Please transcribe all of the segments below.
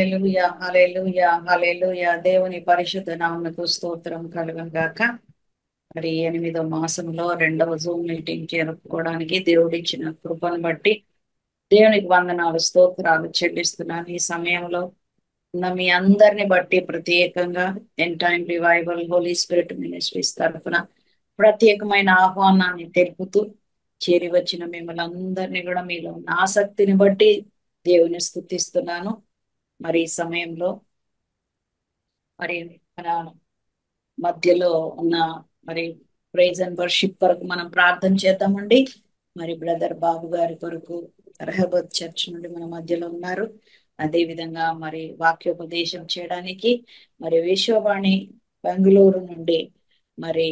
హల్లెలూయా హల్లెలూయా హల్లెలూయా. దేవుని పరిశుద్ధ నామమునకు స్తోత్రం కలుగును గాక. మరి 8వ మాసంలో 2వ జూమ్ మీటింగ్ జరుపుకోవడానికి దేవుడిచ్చిన కృపను బట్టి దేవునికి వందనాలు స్తోత్రాలు చెల్లిస్తున్నాను. ఈ సమయంలో ఉన్న మీ అందరిని బట్టి ప్రత్యేకంగా end time revival Holi spirit ministries తరఫున ప్రత్యేకమైన ఆహ్వానాన్ని తెలుపుతూ చేరి వచ్చిన మిమ్మల్ని అందరినీ కూడా మీలో ఉన్న ఆసక్తిని బట్టి దేవుని స్తుతిస్తున్నాను. మరి ఈ సమయంలో మరి మన మధ్యలో ఉన్న మరి ప్రైజ్ అండ్ వర్షిప్ కొరకు మనం ప్రార్థన చేద్దామండి. మరి బ్రదర్ బాబు గారి కొరకు రహబత్ చర్చ్ నుండి మన మధ్యలో ఉన్నారు. అదే విధంగా మరి వాక్యోపదేశం చేయడానికి మరి విశ్వవాణి బెంగళూరు నుండి మరి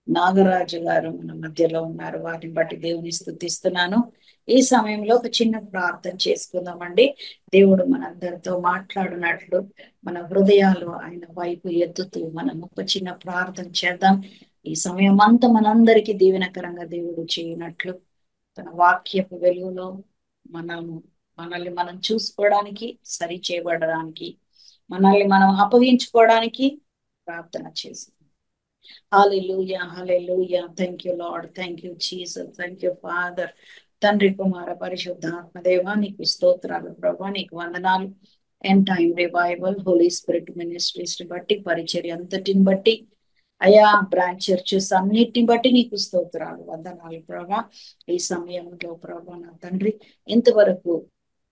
నాగరాజు గారు మన మధ్యలో ఉన్నారు. వాటిని బట్టి దేవుని స్తుతిస్తున్నాను. ఈ సమయంలో ఒక చిన్న ప్రార్థన చేసుకుందామండి. దేవుడు మనందరితో మాట్లాడినట్లు మన హృదయాలు ఆయన వైపు ఎత్తుతూ మనం ఒక చిన్న ప్రార్థన చేద్దాం. ఈ సమయం అంతా మనందరికీ దీవెనకరంగా దేవుడు చేయనట్లు తన వాక్యపు వెలుగులో మనల్ని మనం చూసుకోవడానికి, సరి చేయబడడానికి, మనల్ని మనం అప్పగించుకోవడానికి ప్రార్థన చేసి hallelujah hallelujah. Thank you Lord, thank you Jesus, thank you Father. తండ్రి కుమార పరిశుద్ధాత్మ దేవా నీకు స్తోత్రాలు ప్రభా, నీకు వందనాలు. End time revival Holi spirit ministries ని బట్టి, పరిచర్య అంతటిని బట్టి, అయా బ్రాంచ్ చర్చెస్ అన్నిటిని బట్టి నీకు స్తోత్రాలు వందనాలు ప్రభా. ఈ సమయంలో ప్రభా నా తండ్రి ఇంతవరకు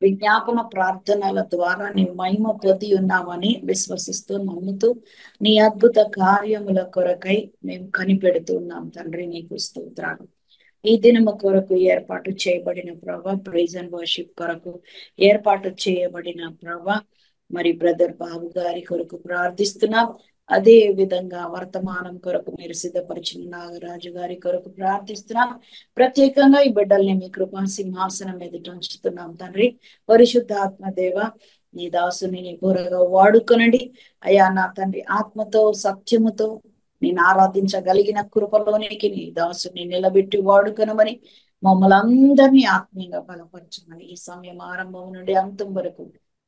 విజ్ఞాపన ప్రార్థనల ద్వారా నీ మహిమ పొంది ఉన్నామని విశ్వసిస్తూ నమ్ముతూ నీ అద్భుత కార్యముల కొరకై మేము కనిపెడుతున్నాం తండ్రి, నీకు స్తోత్రాలు. ఈ దినము కొరకు ఏర్పాటు చేయబడిన ప్రభా, ప్రైజ్ అండ్ వర్షిప్ కొరకు ఏర్పాటు చేయబడిన ప్రభా మరి బ్రదర్ బాబు గారి కొరకు ప్రార్థిస్తున్నాం. అదే విధంగా వర్తమానం కొరకు మీరు సిద్ధపరిచిన నాగరాజు గారి కొరకు ప్రార్థిస్తున్నాం. ప్రత్యేకంగా ఈ బిడ్డల్ని మీ కృపా సింహాసనం ఎదుట ఉంచుతున్నాం తండ్రి. పరిశుద్ధాత్మ దేవ నీ దాసుని నీ బోరగా వాడుకొనండి అయ్యా నా తండ్రి. ఆత్మతో సత్యముతో నేను ఆరాధించగలిగిన కృపలోనికి నీ దాసుని నిలబెట్టి వాడుకొనమని మమ్మల్ని అందరినీ ఆత్మీయంగా బలపరచమని ఈ సమయం ఆరంభం నుండి అంతం వరకు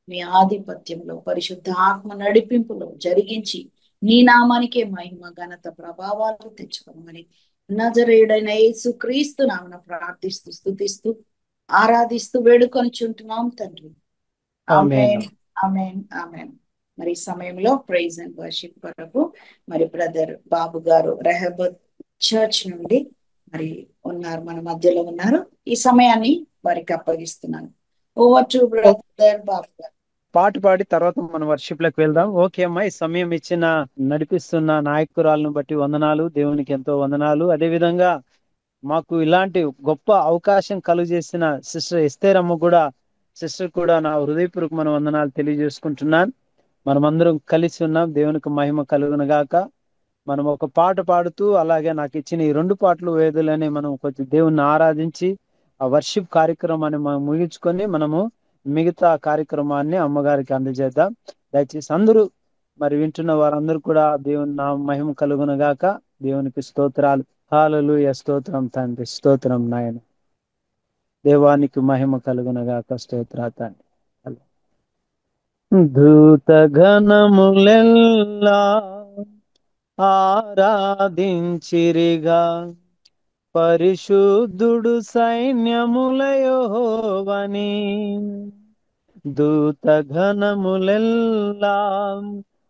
మీ ఆధిపత్యంలో పరిశుద్ధ ఆత్మ నడిపింపులో జరిగించి నీ నామానికే మహిమ ఘనత ప్రభావాలు తెచ్చుకోమని నజరేయుడైన యేసు క్రీస్తు నామన ప్రార్థిస్తూ స్తుతిస్తూ ఆరాధిస్తూ వేడుకొనిచుంటున్నాం తండ్రి. ఆమేన్ ఆమేన్ ఆమేన్. మరి ఈ సమయంలో ప్రైజ్ అండ్ వర్షిప్ కొరకు మరి బ్రదర్ బాబు గారు రెహబత్ చర్చ్ నుండి మరి ఉన్నారు, మన మధ్యలో ఉన్నారు. ఈ సమయాన్ని వారికి అప్పగిస్తున్నాను. ఓవర్ టు బ్రదర్ బాబు గారు. పాట పాడి తర్వాత మనం వర్షిప్ లకు వెళ్దాం. ఓకే అమ్మా, ఈ సమయం ఇచ్చిన నడిపిస్తున్న నాయకురాలను బట్టి వందనాలు, దేవునికి ఎంతో వందనాలు. అదే విధంగా మాకు ఇలాంటి గొప్ప అవకాశం కలుగజేసిన సిస్టర్ ఎస్తేరమ్మ కూడా సిస్టర్ కూడా నా హృదయపూర్వకమైన వందనాలు తెలియజేసుకుంటున్నాను. మనమందరం కలిసి ఉన్నాం. దేవునికి మహిమ కలుగును గాక. మనం ఒక పాట పాడుతూ అలాగే నాకు ఇచ్చిన ఈ 2 పాటలు వేదులని మనం కొంచెం దేవుణ్ణి ఆరాధించి ఆ వర్షిప్ కార్యక్రమాన్ని మనం ముగించుకొని మనము మిగతా కార్యక్రమాన్ని అమ్మగారికి అందజేద్దాం. దయచేసి అందరూ మరి వింటున్న వారందరూ కూడా దేవుని నా మహిమ కలుగును గాక. దేవునికి స్తోత్రాలు. హల్లెలూయా. స్తోత్రం తండ్రి, స్తోత్రం నాయన. దేవానికి మహిమ కలుగును గాక. స్తోత్ర తండ్రి. దూత గణములెల్లా ఆరాధించిరిగా, పరిశుద్ధుడు సైన్యముల యెహోవాని. దూత గణములెల్లా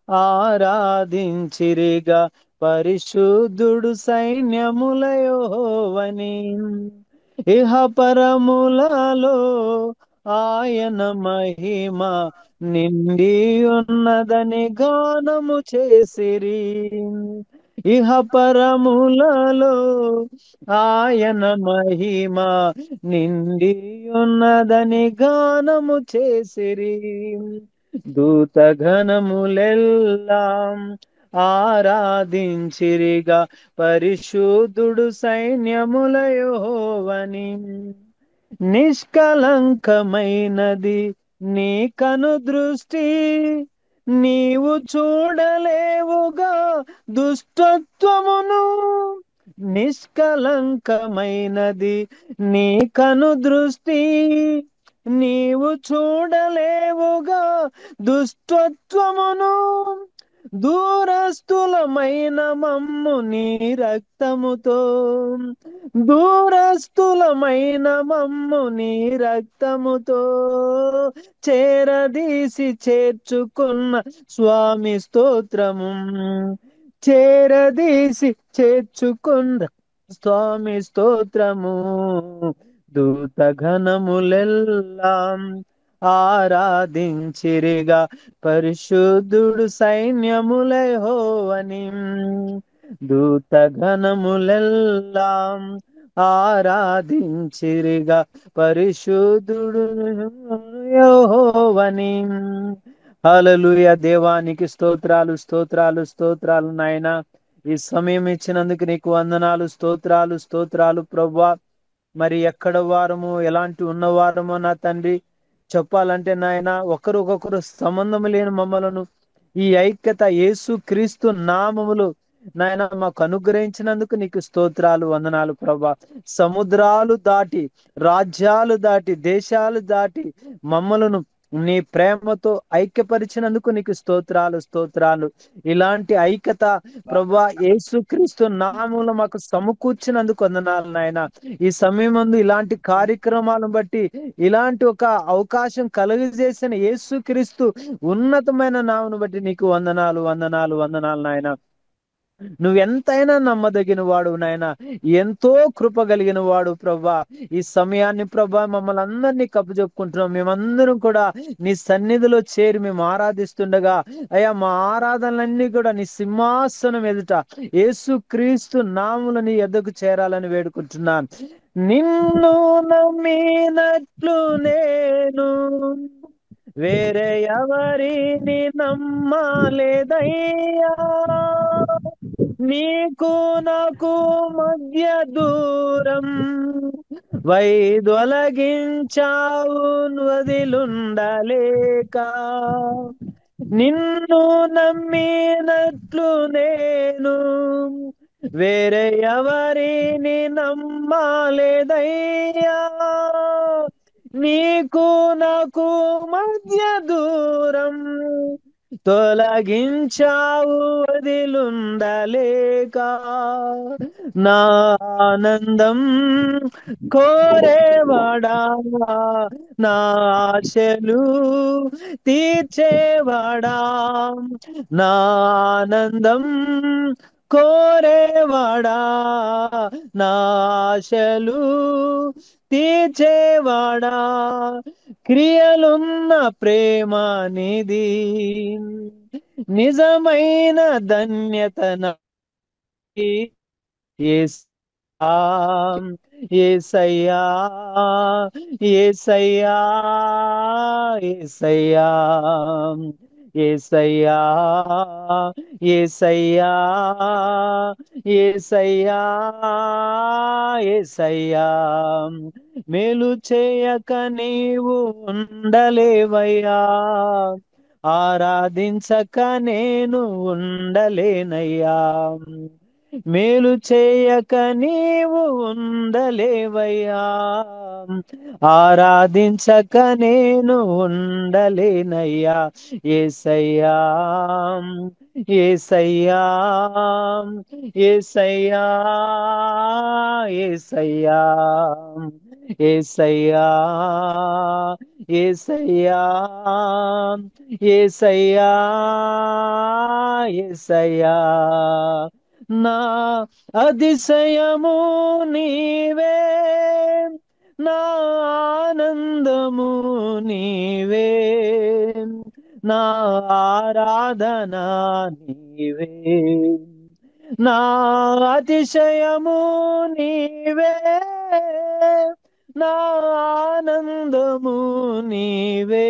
ఆరాధించిరిగా, పరిశుద్ధుడు సైన్యముల యెహోవాని. ఇహ పరములలో ఆయన మహిమ నిండి ఉన్నదని గానము చేసిరి. ఇహ పరములలో ఆయన మహిమ నిండి ఉన్నదని గానము చేసిరి. దూత గణములెల్లా ఆరాధించిరిగా, పరిశుద్ధుడు సైన్యముల యెహోవాని. నిష్కలంకమైనది నీ కను దృష్టి, నీవు చూడలేవుగా దుష్టత్వమును. నిష్కలంకమైనది నీ కను దృష్టి, నీవు చూడలేవుగా దుష్టత్వమును, దూరస్థులమైన మమ్ము నీ రక్తముతో, దూరస్థులమైన మమ్ము నీ రక్తముతో చేరదీసి చేర్చుకున్న స్వామి స్తోత్రము, చేరదీసి చేర్చుకున్న స్వామి స్తోత్రము. దూతగణములెల్లా ఆరాధించిరిగా పరిశుద్ధుడు సైన్యముల యెహోవాని, దూతగణములెల్లా ఆరాధించిరిగా పరిశుద్ధుడు యెహోవాని. హల్లెలూయా. దేవానికి స్తోత్రాలు, స్తోత్రాలు, స్తోత్రాలు నాయనా. ఈ సమయం ఇచ్చినందుకు నీకు వందనాలు, స్తోత్రాలు, స్తోత్రాలు ప్రభువా. మరి ఎక్కడ వారము, ఎలాంటి ఉన్నవారమో నా తండ్రి చెప్పాలంటే నాయన, ఒకరికొకరు సంబంధం లేని మమ్మలను ఈ ఐక్యత యేసు క్రీస్తు నామములు నాయన మాకు అనుగ్రహించినందుకు నీకు స్తోత్రాలు, వందనాలు ప్రభా. సముద్రాలు దాటి, రాజ్యాలు దాటి, దేశాలు దాటి మమ్మలను నీ ప్రేమతో ఐక్యపరిచినందుకు నీకు స్తోత్రాలు, స్తోత్రాలు. ఇలాంటి ఐక్యత ప్రభా యేసు క్రీస్తు నామములు మాకు సమకూర్చినందుకు వందనాలు నాయన. ఈ సమయం ముందు ఇలాంటి కార్యక్రమాలను బట్టి, ఇలాంటి ఒక అవకాశం కలుగజేసిన యేసు క్రీస్తు ఉన్నతమైన నామను బట్టి నీకు వందనాలు, వందనాలు, వందనాలు నాయన. నువ్వెంతైనా నమ్మదగిన వాడు నాయన, ఎంతో కృప కలిగిన వాడు ప్రభా. ఈ సమయాన్ని ప్రభా మమ్మల్ని అందరినీ కప్పుచెప్పుకుంటున్నాం. మేమందరం కూడా నీ సన్నిధిలో చేరి మేము ఆరాధిస్తుండగా అయ్యా, మా ఆరాధనలన్నీ కూడా నీ సింహాసనం ఎదుట యేసు క్రీస్తు నామములు నీ ఎద్దకు చేరాలని వేడుకుంటున్నాను. నిన్ను నమ్మినట్లు నేను వేరే ఎవరిని నమ్మలేదయ్యా, నీకు నాకు మధ్య దూరం వైదొలగించావు వదిలుండలేక, నిన్ను నమ్మినట్లు నేను వేరే ఎవరిని నమ్మలేదయ్యా, నీకు నాకు మధ్య దూరం తొలగించావు వదిలుండలేక, నా ఆనందం కోరేవాడా, నా ఆశలు తీర్చేవాడా, నా ఆనందం కోరేవాడా, నా ఆశలు తీర్చేవాడా, క్రియలున్న ప్రేమ నిధి, నిజమైన ధన్యత యేసయ్యా, యేసయ్యా, యేసయ్యా, యేసయ్యా, యేసయ్యా, యేసయ్యా, యేసయ్యా, యేసయ్యా, మేలు చేయక నీవు ఉండలేవయ్యా, ఆరాధించక నేను ఉండలేనయ్యా, మేలు చేయక నీవు ఉండలేవయ్యా, ఆరాధించక నేను ఉండలేనయ్యా, యేసయ్యా, యేసయ్యా, యేసయ్యా, యేసయ్యా, యేసయ్యా, యేసయ్యా, యేసయ్యా, యేసయ్యా, నా అతిశయము నీవే, నా ఆనందము నీవే, నా ఆరాధన నీవే, నా అతిశయము నీవే, నా ఆనందము నీవే,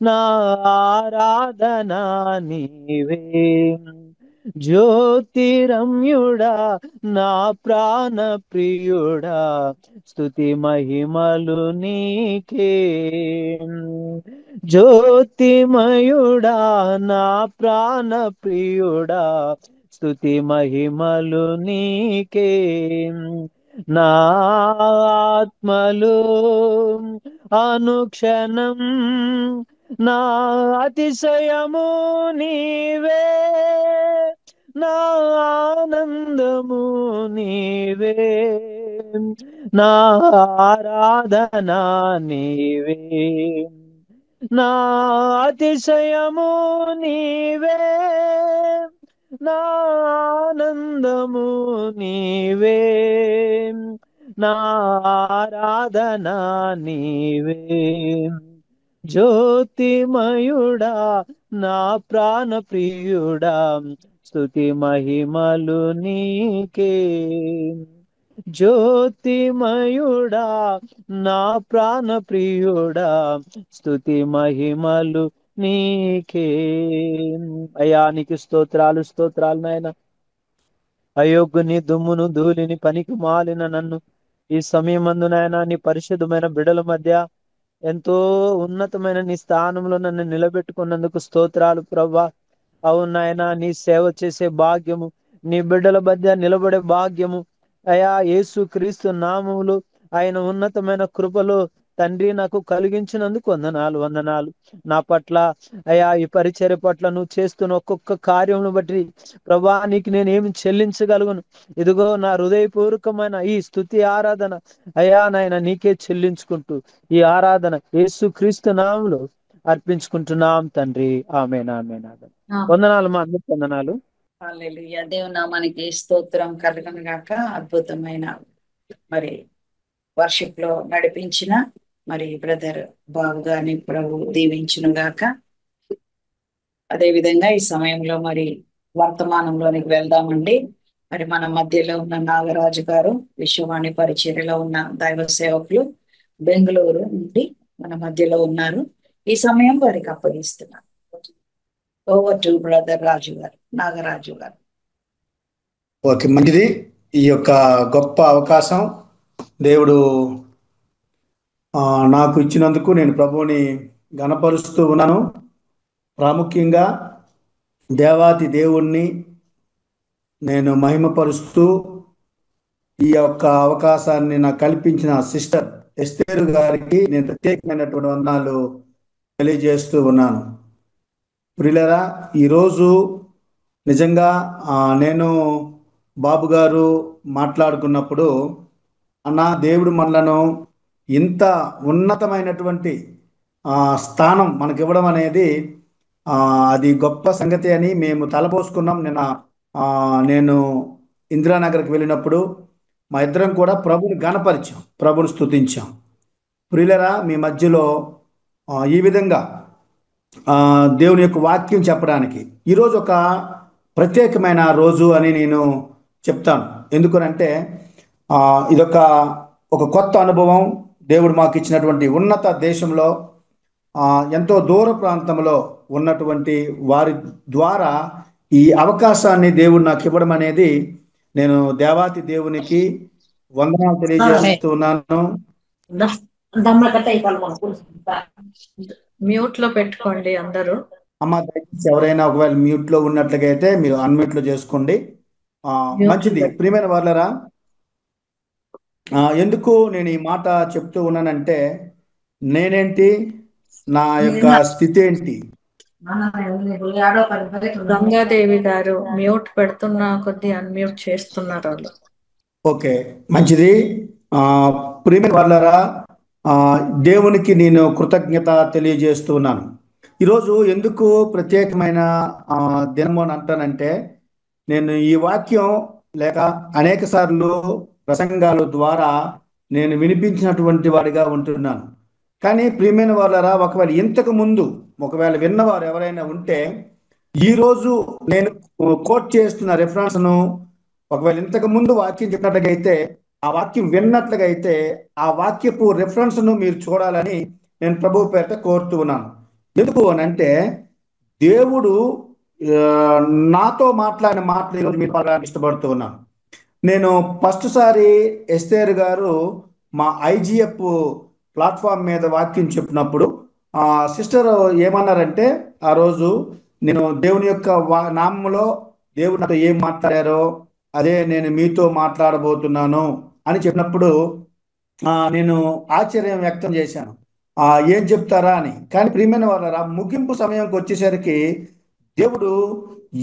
నా ఆరాధన నీవే, జ్యోతిరమ్యుడా నా ప్రాణ ప్రియుడా, స్తుతి మహిమలు నీకే, జ్యోతిమయుడా నా ప్రాణ ప్రియుడా, స్తుతి మహిమలు నీకే, నా ఆత్మలో అనుక్షణం నా అతిశయము నీవే, నా ఆనందము నీవే, నా ఆరాధన నీవే, నా అతిశయము నీవే, నా ఆనందము నీవే, నా ఆరాధన నీవే. జ్యోతిమయుడా నా ప్రాణ ప్రియుడా, స్తుతి మహిమలు నీకే. జ్యోతిమయుడా నా ప్రాణ ప్రియుడా, స్తుతి మహిమలు నీకే. అయ్యా నీకు స్తోత్రాలు స్తోత్రాలు నాయన. అయోగ్యుని దుమ్మును ధూళిని పనికి మాలిన నన్ను ఈ సమయమందు నాయన నీ పరిశుద్ధమైన బిడల మధ్య ఎంతో ఉన్నతమైన నీ స్థానంలో నన్ను నిలబెట్టుకున్నందుకు స్తోత్రాలు ప్రభా. అవును నాయన, నీ సేవ చేసే భాగ్యము, నీ బిడ్డల మధ్య నిలబడే భాగ్యము అయా యేసు క్రీస్తు నామములు ఆయన ఉన్నతమైన కృపలో తండ్రి నాకు కలిగించినందుకు వందనాలు వందనాలు. నా పట్ల అయా ఈ పరిచర్య పట్ల నువ్వు చేస్తున్న ఒక్కొక్క కార్యమును బట్టి ప్రభా నీకు నేనేమి చెల్లించగలుగును. ఇదిగో నా హృదయపూర్వకమైన ఈ స్తుతి ఆరాధన అయా నాయన నీకే చెల్లించుకుంటూ ఈ ఆరాధన యేసు క్రీస్తు నామములో అర్పించుకుంటున్నాం తండ్రి. ఆమేన్ ఆమేన్ ఆమేన్. వందనాలు మా అందరికి వందనాలు. హల్లెలూయా. దేవుని నామానికి స్తోత్రం కలుగును గాక. అద్భుతమైన మరి వర్షిప్ లో నడిపించిన మరి బ్రదర్ బాబు గారిని ప్రభు దీవించును గాక. అదే విధంగా ఈ సమయంలో మరి వర్తమానంలోనికి వెళ్దామండి. మరి మన మధ్యలో ఉన్న నాగరాజు గారు విశ్వవాణి పరిచర్యలో ఉన్న దైవ సేవకులు బెంగళూరు నుండి మన మధ్యలో ఉన్నారు. ఈ సమయం వారికి అప్పగిస్తున్నారు. ఓవర్ టు బ్రదర్ రాజు గారు, నాగరాజు గారు. ఓకే, మంచిది. ఈ యొక్క గొప్ప అవకాశం దేవుడు నాకు ఇచ్చినందుకు నేను ప్రభువుని గణపరుస్తూ ఉన్నాను. ప్రాముఖ్యంగా దేవాతి దేవుణ్ణి నేను మహిమపరుస్తూ ఈ యొక్క అవకాశాన్ని నాకు కల్పించిన సిస్టర్ ఎస్తేరు గారికి నేను ప్రత్యేకమైనటువంటి వందనాలు తెలియజేస్తూ ఉన్నాను. ప్రియులారా, ఈరోజు నిజంగా నేను బాబు గారు మాట్లాడుకున్నప్పుడు అన్న దేవుడు మనలను ఇంత ఉన్నతమైనటువంటి స్థానం మనకి ఇవ్వడం అనేది అది గొప్ప సంగతి అని మేము తలపోసుకున్నాం. నేను ఇందిరానగర్కి వెళ్ళినప్పుడు మా ఇద్దరం కూడా ప్రభుని గణపరిచాం, ప్రభుని స్తుతించాం. ప్రియులరా, మీ మధ్యలో ఈ విధంగా దేవుని యొక్క వాక్యం చెప్పడానికి ఈరోజు ఒక ప్రత్యేకమైన రోజు అని నేను చెప్తాను. ఎందుకనంటే ఇదొక కొత్త అనుభవం. దేవుడు మాకు ఇచ్చినటువంటి ఉన్నత దేశంలో ఎంతో దూర ప్రాంతంలో ఉన్నటువంటి వారి ద్వారా ఈ అవకాశాన్ని దేవుడు నాకు ఇవ్వడం అనేది నేను దేవాతి దేవునికి వందనాలు తెలియజేస్తున్నాను. మ్యూట్ లో పెట్టుకోండి అందరూ. అమ్మ దయచేసి ఎవరైనా ఒకవేళ మ్యూట్ లో ఉన్నట్లుగా అయితే మీరు అన్మ్యూట్ లో చేసుకోండి. మంచిది. ప్రియమైన వాళ్ళరా, ఎందుకు నేను ఈ మాట చెప్తూ ఉన్నానంటే నేనేంటి, నా యొక్క స్థితి ఏంటి. గంగాదేవి గారు మ్యూట్ పెడుతున్నా కొద్ది అన్మ్యూట్ చేస్తున్నారు వాళ్ళు. ఓకే, మంచిది. ప్రియమైన వాళ్ళరా, దేవునికి నేను కృతజ్ఞత తెలియజేస్తున్నాను. ఈరోజు ఎందుకు ప్రత్యేకమైన దినము అని అంటానంటే, నేను ఈ వాక్యం లేక అనేక సార్లు ప్రసంగాల ద్వారా నేను వినిపించినటువంటి వాడిగా ఉంటున్నాను. కానీ ప్రియమైన వాళ్ళరా, ఒకవేళ ఇంతకు ముందు విన్నవారు ఎవరైనా ఉంటే ఈరోజు నేను కోట్ చేస్తున్న రెఫరెన్స్ను ఒకవేళ ఇంతకు ముందు వాక్యం చెప్పినట్లుగా అయితే, ఆ వాక్యం విన్నట్లుగా అయితే ఆ వాక్యపు రెఫరెన్స్ను మీరు చూడాలని నేను ప్రభువు పేరిట కోరుతూ ఉన్నాను. ఎందుకు అని అంటే, దేవుడు నాతో మాట్లాడిన మాటలు ఈరోజు మీరు పలకడానికి ఇష్టపడుతూ ఉన్నాను. నేను ఫస్ట్ సారి ఎస్తేర్ గారు మా IGF ప్లాట్ఫామ్ మీద వాక్యం చెప్పినప్పుడు సిస్టర్ ఏమన్నారంటే, ఆ రోజు నేను దేవుని యొక్క నామంలో దేవుడు నాతో ఏం మాట్లాడారో అదే నేను మీతో మాట్లాడబోతున్నాను అని చెప్పినప్పుడు నేను ఆశ్చర్యం వ్యక్తం చేశాను. ఏం చెప్తారా అని. కానీ ప్రియమైన వాళ్ళరా, ముగింపు సమయంకి వచ్చేసరికి దేవుడు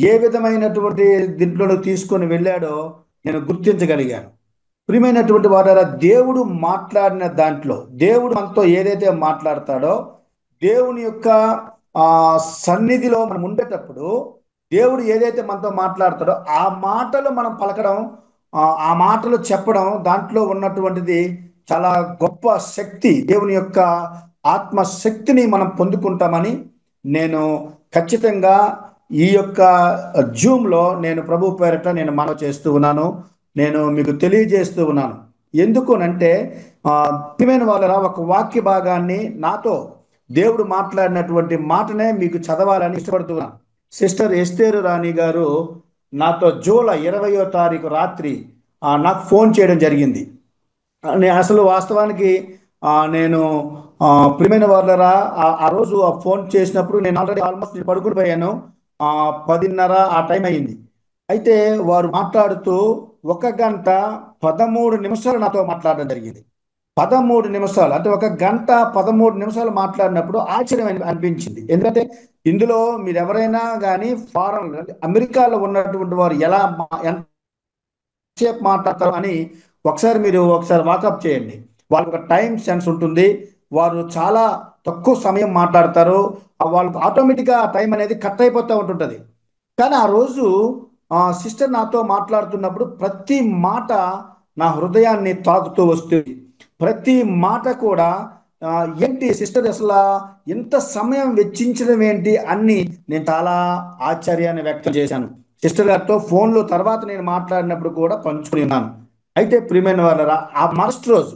ఏ విధమైనటువంటి దీంట్లో తీసుకొని వెళ్ళాడో నేను గుర్తించగలిగాను. ప్రియమైనటువంటి వారారా, దేవుడు మాట్లాడిన దాంట్లో, దేవుడు మనతో ఏదైతే మాట్లాడతాడో, దేవుని యొక్క ఆ సన్నిధిలో మనం ఉండేటప్పుడు దేవుడు ఏదైతే మనతో మాట్లాడతాడో ఆ మాటలు మనం పలకడం, ఆ మాటలు చెప్పడం, దాంట్లో ఉన్నటువంటిది చాలా గొప్ప శక్తి. దేవుని యొక్క ఆత్మశక్తిని మనం పొందుకుంటామని నేను ఖచ్చితంగా ఈ యొక్క జూమ్లో నేను ప్రభు పేరట నేను మనవి చేస్తూ ఉన్నాను. నేను మీకు తెలియజేస్తూ ఉన్నాను. ఎందుకునంటే ప్రియమైన వాళ్ళరా, ఒక వాక్య భాగాన్ని నాతో దేవుడు మాట్లాడినటువంటి మాటనే మీకు చదవాలని ఇష్టపడుతున్నాను. సిస్టర్ ఎస్తేరు రాణి గారు నాతో జూలై 20వ తారీఖు రాత్రి నాకు ఫోన్ చేయడం జరిగింది. అసలు వాస్తవానికి నేను ప్రియమైన వాళ్ళరా, ఆ రోజు ఆ ఫోన్ చేసినప్పుడు నేను ఆల్రెడీ ఆల్మోస్ట్ పడుకుని పోయాను. 10:30 ఆ టైం అయింది. అయితే వారు మాట్లాడుతూ 1 గంట 13 నిమిషాలు నాతో మాట్లాడడం జరిగింది. 13 నిమిషాలు అంటే 1 గంట 13 నిమిషాలు మాట్లాడినప్పుడు ఆశ్చర్యం అనిపించింది. ఎందుకంటే ఇందులో మీరు ఎవరైనా కానీ ఫారెన్ అమెరికాలో ఉన్నటువంటి వారు ఎలా ఎంతసేపు మాట్లాడతారు అని మీరు ఒకసారి వాకప్ చేయండి. వాళ్ళకి ఒక టైం సెన్స్ ఉంటుంది. వారు చాలా తక్కువ సమయం మాట్లాడతారు. వాళ్ళకి ఆటోమేటిక్గా టైం అనేది కట్ అయిపోతూ ఉంటుంటుంది. కానీ ఆ రోజు సిస్టర్ నాతో మాట్లాడుతున్నప్పుడు ప్రతి మాట నా హృదయాన్ని తాకుతూ వస్తుంది. ప్రతి మాట కూడా ఏంటి సిస్టర్ అసలు ఇంత సమయం వెచ్చించడం ఏంటి అని నేను చాలా ఆశ్చర్యాన్ని వ్యక్తం చేశాను. సిస్టర్ గారితో ఫోన్లో తర్వాత నేను మాట్లాడినప్పుడు కూడా పంచుకుని ఉన్నాను. అయితే ప్రియమైన వాళ్ళరా, ఆ మరుసటి రోజు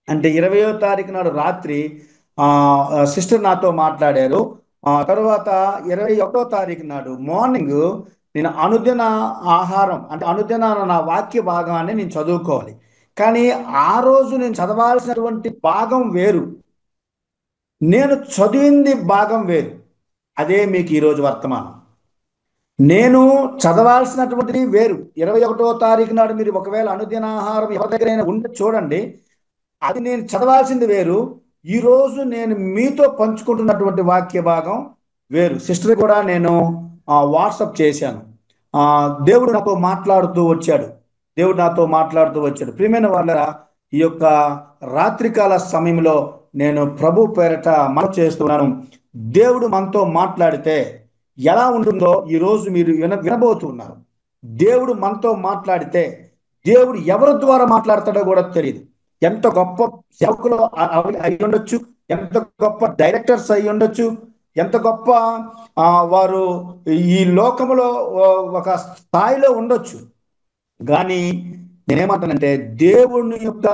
అంటే 20వ తారీఖు నాడు రాత్రి సిస్టర్ నాతో మాట్లాడారు. తర్వాత 21వ తారీఖు నాడు మార్నింగ్ నేను అనుదిన ఆహారం అంటే అనుదిన నా వాక్య భాగాన్ని నేను చదువుకోవాలి. కానీ ఆ రోజు నేను చదవాల్సినటువంటి భాగం వేరు, నేను చదివింది భాగం వేరు. అదే మీకు ఈరోజు వర్తమానం. నేను చదవాల్సినటువంటిది వేరు. 21వ తారీఖు నాడు మీరు ఒకవేళ అనుదిన ఆహారం ఎవరి దగ్గరైనా ఉంటే చూడండి, అది నేను చదవాల్సింది వేరు. ఈరోజు నేను మీతో పంచుకుంటున్నటువంటి వాక్య భాగం వేరు. సిస్టర్ కూడా నేను వాట్సాప్ చేశాను. దేవుడు నాతో మాట్లాడుతూ వచ్చాడు. ప్రియమైన వాళ్ళ, ఈ యొక్క రాత్రికాల సమయంలో నేను ప్రభు పేరట మనవి చేస్తున్నాను. దేవుడు మనతో మాట్లాడితే ఎలా ఉంటుందో ఈరోజు మీరు వినబోతున్నారు. దేవుడు మనతో మాట్లాడితే దేవుడు ఎవరి ద్వారా మాట్లాడతాడో కూడా తెలియదు. ఎంత గొప్ప సేవకులు అయి ఉండొచ్చు, ఎంత గొప్ప డైరెక్టర్స్ అయి ఉండొచ్చు, ఎంత గొప్ప వారు ఈ లోకంలో ఒక స్థాయిలో ఉండొచ్చు. కానీ నేనేమంటానంటే దేవుని యొక్క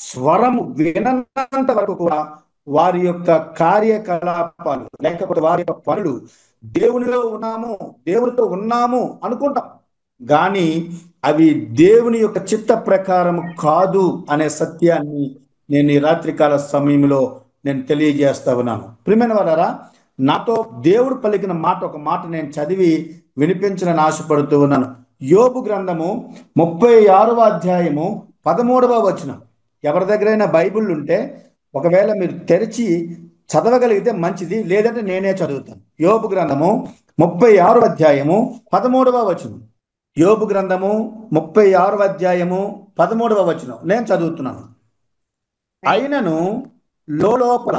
స్వరము వినంత వరకు కూడా వారి యొక్క కార్యకలాపాలు లేకపోతే వారి యొక్క పనులు దేవునితో ఉన్నాము అనుకుంటాం, కానీ అవి దేవుని యొక్క చిత్త ప్రకారం కాదు అనే సత్యాన్ని నేను ఈ రాత్రికాల సమయంలో నేను తెలియజేస్తా ఉన్నాను. ప్రియమైన వారారా, నాతో దేవుడు పలికిన మాట, ఒక మాట నేను చదివి వినిపించాలని ఆశపడుతూ ఉన్నాను. యోబు గ్రంథము 36వ అధ్యాయము 13వ వచనం. ఎవరి దగ్గరైనా బైబిల్ ఉంటే ఒకవేళ మీరు తెరిచి చదవగలిగితే మంచిది, లేదంటే నేనే చదువుతాను. యోబు గ్రంథము 36వ అధ్యాయము 13వ వచనం. యోబు గ్రంథము 36వ అధ్యాయము 13వ వచనం నేను చదువుతున్నాను. అయినను లోపల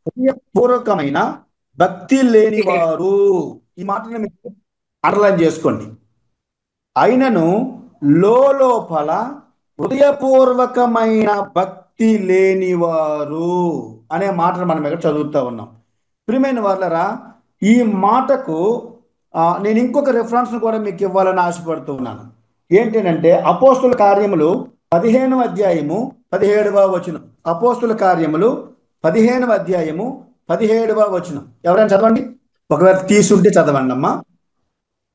హృదయపూర్వకమైన భక్తి లేని వారు, ఈ మాటను మీరు అండర్లైన్ చేసుకోండి. అయినను లోపల హృదయపూర్వకమైన భక్తి లేనివారు అనే మాటను మనం ఇక్కడ చదువుతూ ఉన్నాం. ప్రియమైన వాళ్ళరా, ఈ మాటకు నేను ఇంకొక రెఫరెన్స్ కూడా మీకు ఇవ్వాలని ఆశపడుతూ ఉన్నాను. ఏంటంటే అపోస్తుల కార్యములు 15వ అధ్యాయము 17వ వచనం. అపోస్తుల కార్యములు 15వ అధ్యాయము 17వ వచనం. ఎవరైనా చదవండి, ఒకవేళ తీసుంటే చదవండి అమ్మా.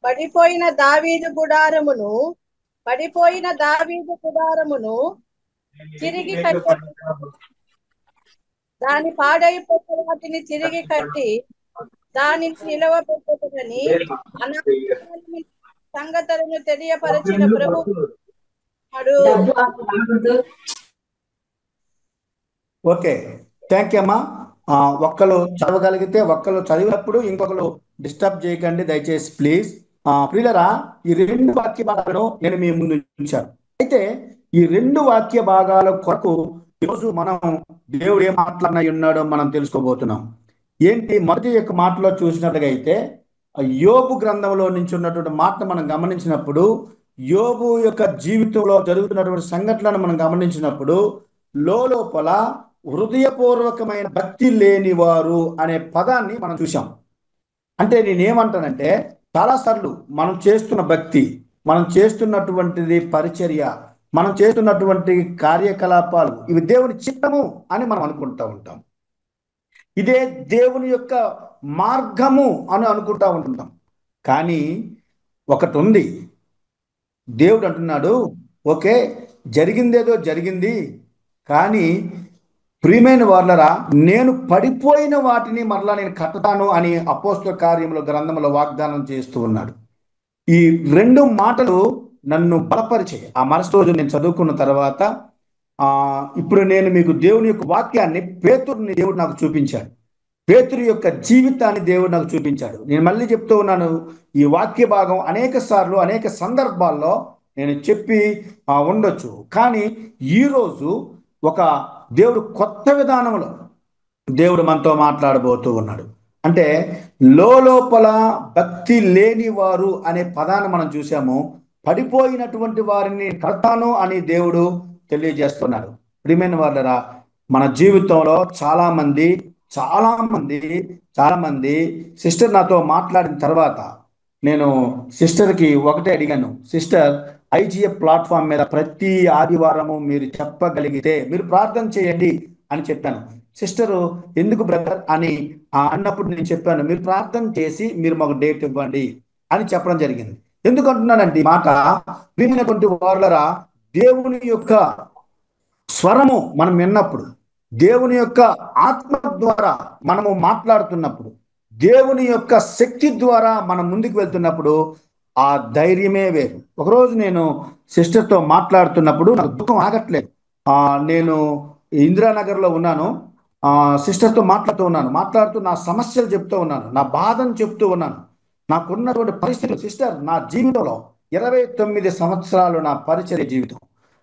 పడిపోయిన దావీదు గుడారమును తిరిగి కట్టి, దాని పాడైపోయిన వాటిని తిరిగి కట్టి దానిని నిలవబెట్టుటని సంగతులను తెలియపరిచిన ప్రభు ఓకే, థ్యాంక్ యూ అమ్మా. ఒక్కరు చదవగలిగితే ఒక్కరు చదివినప్పుడు ఇంకొకరు డిస్టర్బ్ చేయకండి దయచేసి ప్లీజ్. ప్రియులరా, ఈ రెండు వాక్య భాగాలను నేను మీ ముందు ఉంచాను. అయితే ఈ రెండు వాక్య భాగాల కొరకు ఈరోజు మనం దేవుడు ఏం మాట్లాడినై ఉన్నాడో మనం తెలుసుకోబోతున్నాం. ఏంటి మొదటి యొక్క మాటలో చూసినట్టుగా అయితే యోబు గ్రంథంలో నుంచి ఉన్నటువంటి మాటను మనం గమనించినప్పుడు, యోబు యొక్క జీవితంలో జరుగుతున్నటువంటి సంఘటనలను మనం గమనించినప్పుడు లోపల హృదయపూర్వకమైన భక్తి లేనివారు అనే పదాన్ని మనం చూసాం. అంటే నేనేమంటానంటే, చాలాసార్లు మనం చేస్తున్న భక్తి, మనం చేస్తున్నటువంటిది పరిచర్య, మనం చేస్తున్నటువంటి కార్యకలాపాలు ఇవి దేవుని చిత్తము అని మనం అనుకుంటా ఉంటాం. ఇదే దేవుని యొక్క మార్గము అని అనుకుంటా ఉంటున్నాం. కానీ ఒకటి ఉంది, దేవుడు అంటున్నాడు, ఓకే జరిగిందేదో జరిగింది, కానీ ప్రియమైన వాళ్ళరా నేను పడిపోయిన వాటిని మరలా నేను కట్టుతాను అని అపోస్తల కార్యముల గ్రంథంలో వాగ్దానం చేస్తూ ఉన్నాడు. ఈ రెండు మాటలు నన్ను బలపరిచే ఆ మరుసటి రోజు నేను చదువుకున్న తర్వాత ఇప్పుడు నేను మీకు దేవుని యొక్క వాక్యాన్ని, పేతురుని దేవుడు నాకు చూపించాడు. పేతురు యొక్క జీవితాన్ని దేవుడు నాకు చూపించాడు. నేను మళ్ళీ చెప్తూ ఉన్నాను, ఈ వాక్య భాగం అనేక సార్లు అనేక సందర్భాల్లో నేను చెప్పి ఉండొచ్చు, కానీ ఈరోజు ఒక దేవుడు కొత్త విధానంలో దేవుడు మనతో మాట్లాడబోతూ ఉన్నాడు. అంటే లోపల భక్తి లేని వారు అనే పదాన్ని మనం చూసాము. పడిపోయినటువంటి వారిని కడతాను అని దేవుడు తెలియజేస్తున్నాడు. ప్రియమైన వాళ్ళరా, మన జీవితంలో చాలా మంది సిస్టర్ నాతో మాట్లాడిన తర్వాత నేను సిస్టర్కి ఒకటే అడిగాను, సిస్టర్ ఐజీఎఫ్ ప్లాట్ఫామ్ మీద ప్రతి ఆదివారము మీరు చెప్పగలిగితే మీరు ప్రార్థన చేయండి అని చెప్పాను. సిస్టరు ఎందుకు బ్రదర్ అని అన్నప్పుడు నేను చెప్పాను, మీరు ప్రార్థన చేసి మీరు మాకు డేట్ ఇవ్వండి అని చెప్పడం జరిగింది. ఎందుకు అంటున్నానంటే ఈ మాట, విన్నటువంటి వాళ్ళరా, దేవుని యొక్క స్వరము మనం విన్నప్పుడు, దేవుని యొక్క ఆత్మ ద్వారా మనము మాట్లాడుతున్నప్పుడు, దేవుని యొక్క శక్తి ద్వారా మనం ముందుకు వెళ్తున్నప్పుడు ఆ ధైర్యమే వేరు. ఒకరోజు నేను సిస్టర్తో మాట్లాడుతున్నప్పుడు నాకు దుఃఖం ఆగట్లేదు. నేను ఇందిరానగర్లో ఉన్నాను. సిస్టర్తో మాట్లాడుతూ నా సమస్యలు చెప్తూ ఉన్నాను, నా బాధను చెప్తూ ఉన్నాను, నాకున్నటువంటి పరిస్థితులు. సిస్టర్, నా జీవితంలో 29 సంవత్సరాలు నా పరిచర్య జీవితం,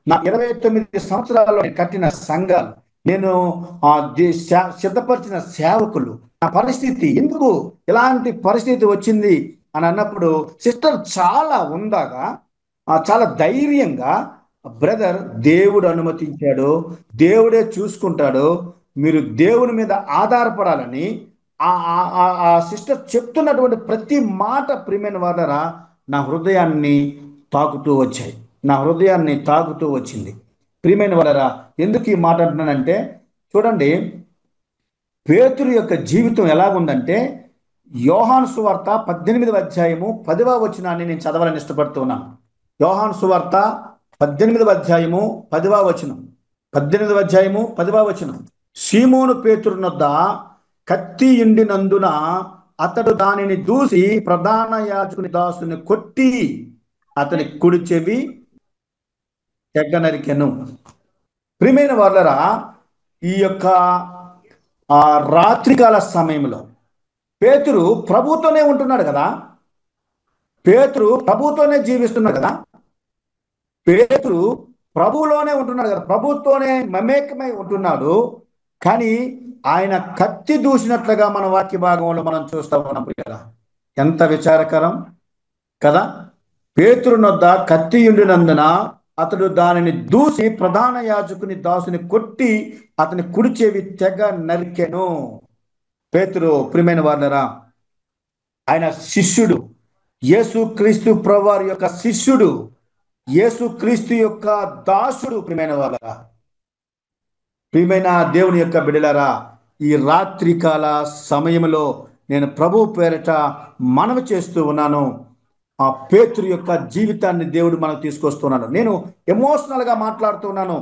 నా 29 సంవత్సరాల్లో కట్టిన సంఘాలు, నేను సిద్ధపరిచిన సేవకులు, నా పరిస్థితి ఎందుకు ఇలాంటి పరిస్థితి వచ్చింది అని అన్నప్పుడు సిస్టర్ చాలా ఉందాగా, చాలా ధైర్యంగా, బ్రదర్ దేవుడు అనుమతించాడు, దేవుడే చూసుకుంటాడు, మీరు దేవుని మీద ఆధారపడాలని ఆ సిస్టర్ చెప్తున్నటువంటి ప్రతి మాట ప్రియమైన వాళ్ళరా నా హృదయాన్ని తాకుతూ వచ్చింది. ప్రియమైన వాళ్ళరా, ఎందుకు ఈ మాట అంటున్నానంటే, చూడండి పేతురు యొక్క జీవితం ఎలాగుందంటే, యోహాను సువార్త 18వ అధ్యాయము 10వ వచనాన్ని నేను చదవాలని ఇష్టపడుతున్నాను. యోహాను సువార్త 18వ అధ్యాయము 10వ వచనం. 18వ అధ్యాయము 10వ వచనం. సీమోను పేతురునొద్ద కత్తి ఉండినందున అతడు దానిని దూసి ప్రధాన యాజకుని దాసుని కొట్టి అతని కుడి చెవి తెగ నరికెను. ప్రియమైన వాళ్ళరా, ఈ యొక్క రాత్రికాల సమయంలో పేతురు ప్రభుతోనే ఉంటున్నాడు కదా, పేతురు ప్రభుతోనే జీవిస్తున్నాడు కదా, పేతురు ప్రభువులోనే ఉంటున్నాడు కదా, ప్రభుతోనే మమేకమై ఉంటున్నాడు. కానీ ఆయన కత్తి దూసినట్లుగా మన వాక్య భాగంలో మనం చూస్తా ఉన్నాం కదా. ఎంత విచారకరం కదా. పేతురునొద్ద కత్తి ఉండినందున అతడు దానిని దూసి ప్రధాన యాజకుని దాసుని కొట్టి అతని కుడి చెవి తెగ నరికెను. పేతురు ప్రియమైన వాళ్ళరా, ఆయన శిష్యుడు, యేసుక్రీస్తు ప్రభువారి యొక్క శిష్యుడు, యేసుక్రీస్తు యొక్క దాసుడు. ప్రియమైన వాళ్ళరా, ప్రియమైన దేవుని యొక్క బిడ్డలారా, ఈ రాత్రికాల సమయంలో నేను ప్రభు పేరిట మనవి చేస్తూ ఉన్నాను. ఆ పేతురు యొక్క జీవితాన్ని దేవుడు మనకు తీసుకొస్తున్నాడు. నేను ఎమోషనల్గా మాట్లాడుతున్నాను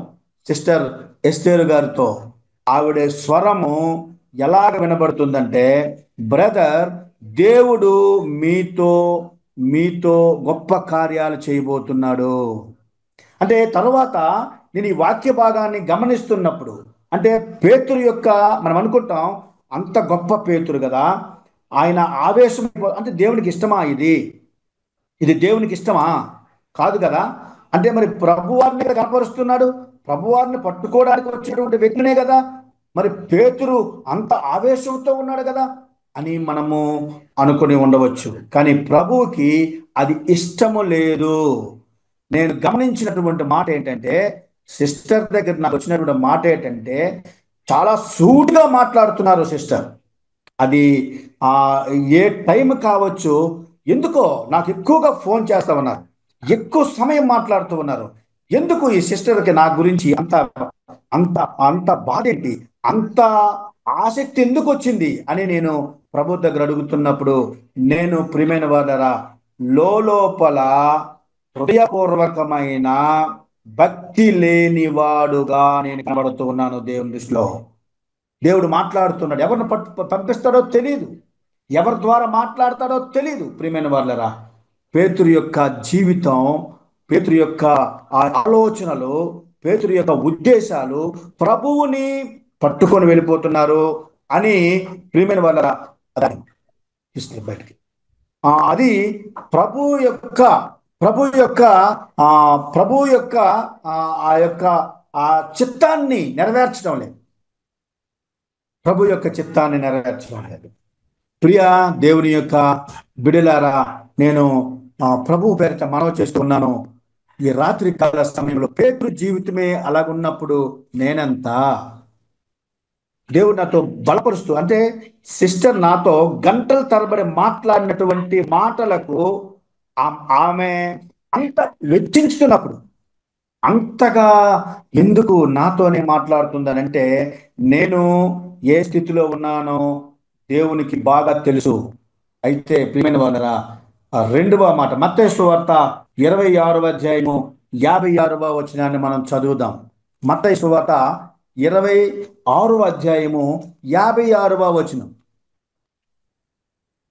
సిస్టర్ ఎస్తేరు గారితో. ఆవిడ స్వరము ఎలాగ వినబడుతుందంటే, బ్రదర్ దేవుడు మీతో గొప్ప కార్యాలు చేయబోతున్నాడు. అంటే తర్వాత నేను ఈ వాక్య భాగాన్ని గమనిస్తున్నప్పుడు, అంటే పేతురు యొక్క, మనం అనుకుంటాం అంత గొప్ప పేతురు కదా, ఆయన ఆవేశం, అంటే దేవునికి ఇష్టమా ఇది? ఇది దేవునికి ఇష్టమా? కాదు కదా. అంటే మరి ప్రభువారిని కనపరుస్తున్నాడు, ప్రభువారిని పట్టుకోవడానికి వచ్చేటువంటి వ్యక్తినే కదా. మరి పేతురు అంత ఆవేశంతో ఉన్నాడు కదా అని మనము అనుకుని ఉండవచ్చు. కానీ ప్రభువుకి అది ఇష్టము లేదు. నేను గమనించినటువంటి మాట ఏంటంటే, సిస్టర్ దగ్గర నాకు వచ్చినటువంటి మాట ఏంటంటే, చాలా సూటిగా మాట్లాడుతున్నారు సిస్టర్. అది ఆ ఏ టైం కావచ్చు, ఎందుకో నాకు ఎక్కువగా ఫోన్ చేస్తా ఉన్నారు, ఎక్కువ సమయం మాట్లాడుతూ ఉన్నారు. ఎందుకు ఈ సిస్టర్కి నా గురించి అంత అంత అంత బాధ ఏంటి, అంత ఆసక్తి ఎందుకు వచ్చింది అని నేను ప్రభు దగ్గర అడుగుతున్నప్పుడు, నేను ప్రియమైన వాళ్ళరా, లోపల హృదయపూర్వకమైన భక్తి లేనివాడుగా నేను కనబడుతూ ఉన్నాను దేవుని దృష్టిలో. దేవుడు మాట్లాడుతున్నాడు, ఎవరిని పంపిస్తాడో తెలియదు, ఎవరి ద్వారా మాట్లాడతాడో తెలియదు. ప్రియమైన వాళ్ళరా, పేతురు యొక్క జీవితం, పేతురు యొక్క ఆలోచనలు, పేతురు యొక్క ఉద్దేశాలు ప్రభువుని పట్టుకొని వెళ్ళిపోతున్నారు అని, ప్రియమైన వాళ్ళరా, బయటికి అది ప్రభు యొక్క ప్రభు యొక్క ప్రభు యొక్క ఆ యొక్క ఆ చిత్తాన్ని నెరవేర్చడం లేదు, ప్రభు యొక్క చిత్తాన్ని నెరవేర్చడం లేదు. ప్రియ దేవుని యొక్క బిడలారా, నేను ప్రభు పేరిట మనవి చేస్తున్నాను, ఈ రాత్రి కాల సమయంలో పేతురు జీవితమే అలాగున్నప్పుడు నేనంతా, దేవుడు నాతో బలపరుస్తూ, అంటే సిస్టర్ నాతో గంటల తరబడి మాట్లాడినటువంటి మాటలకు ఆమె అంత వెచ్చించుతున్నప్పుడు, అంతగా ఎందుకు నాతోనే మాట్లాడుతుందనంటే, నేను ఏ స్థితిలో ఉన్నానో దేవునికి బాగా తెలుసు. అయితే ప్రియమైన వాళ్ళరా, రెండవ మాట మత్తయి సువార్త 26వ అధ్యాయము 56వ వచనాన్ని మనం చదువుదాం. మత్తయి సువార్త 26వ అధ్యాయము 56వ వచనం.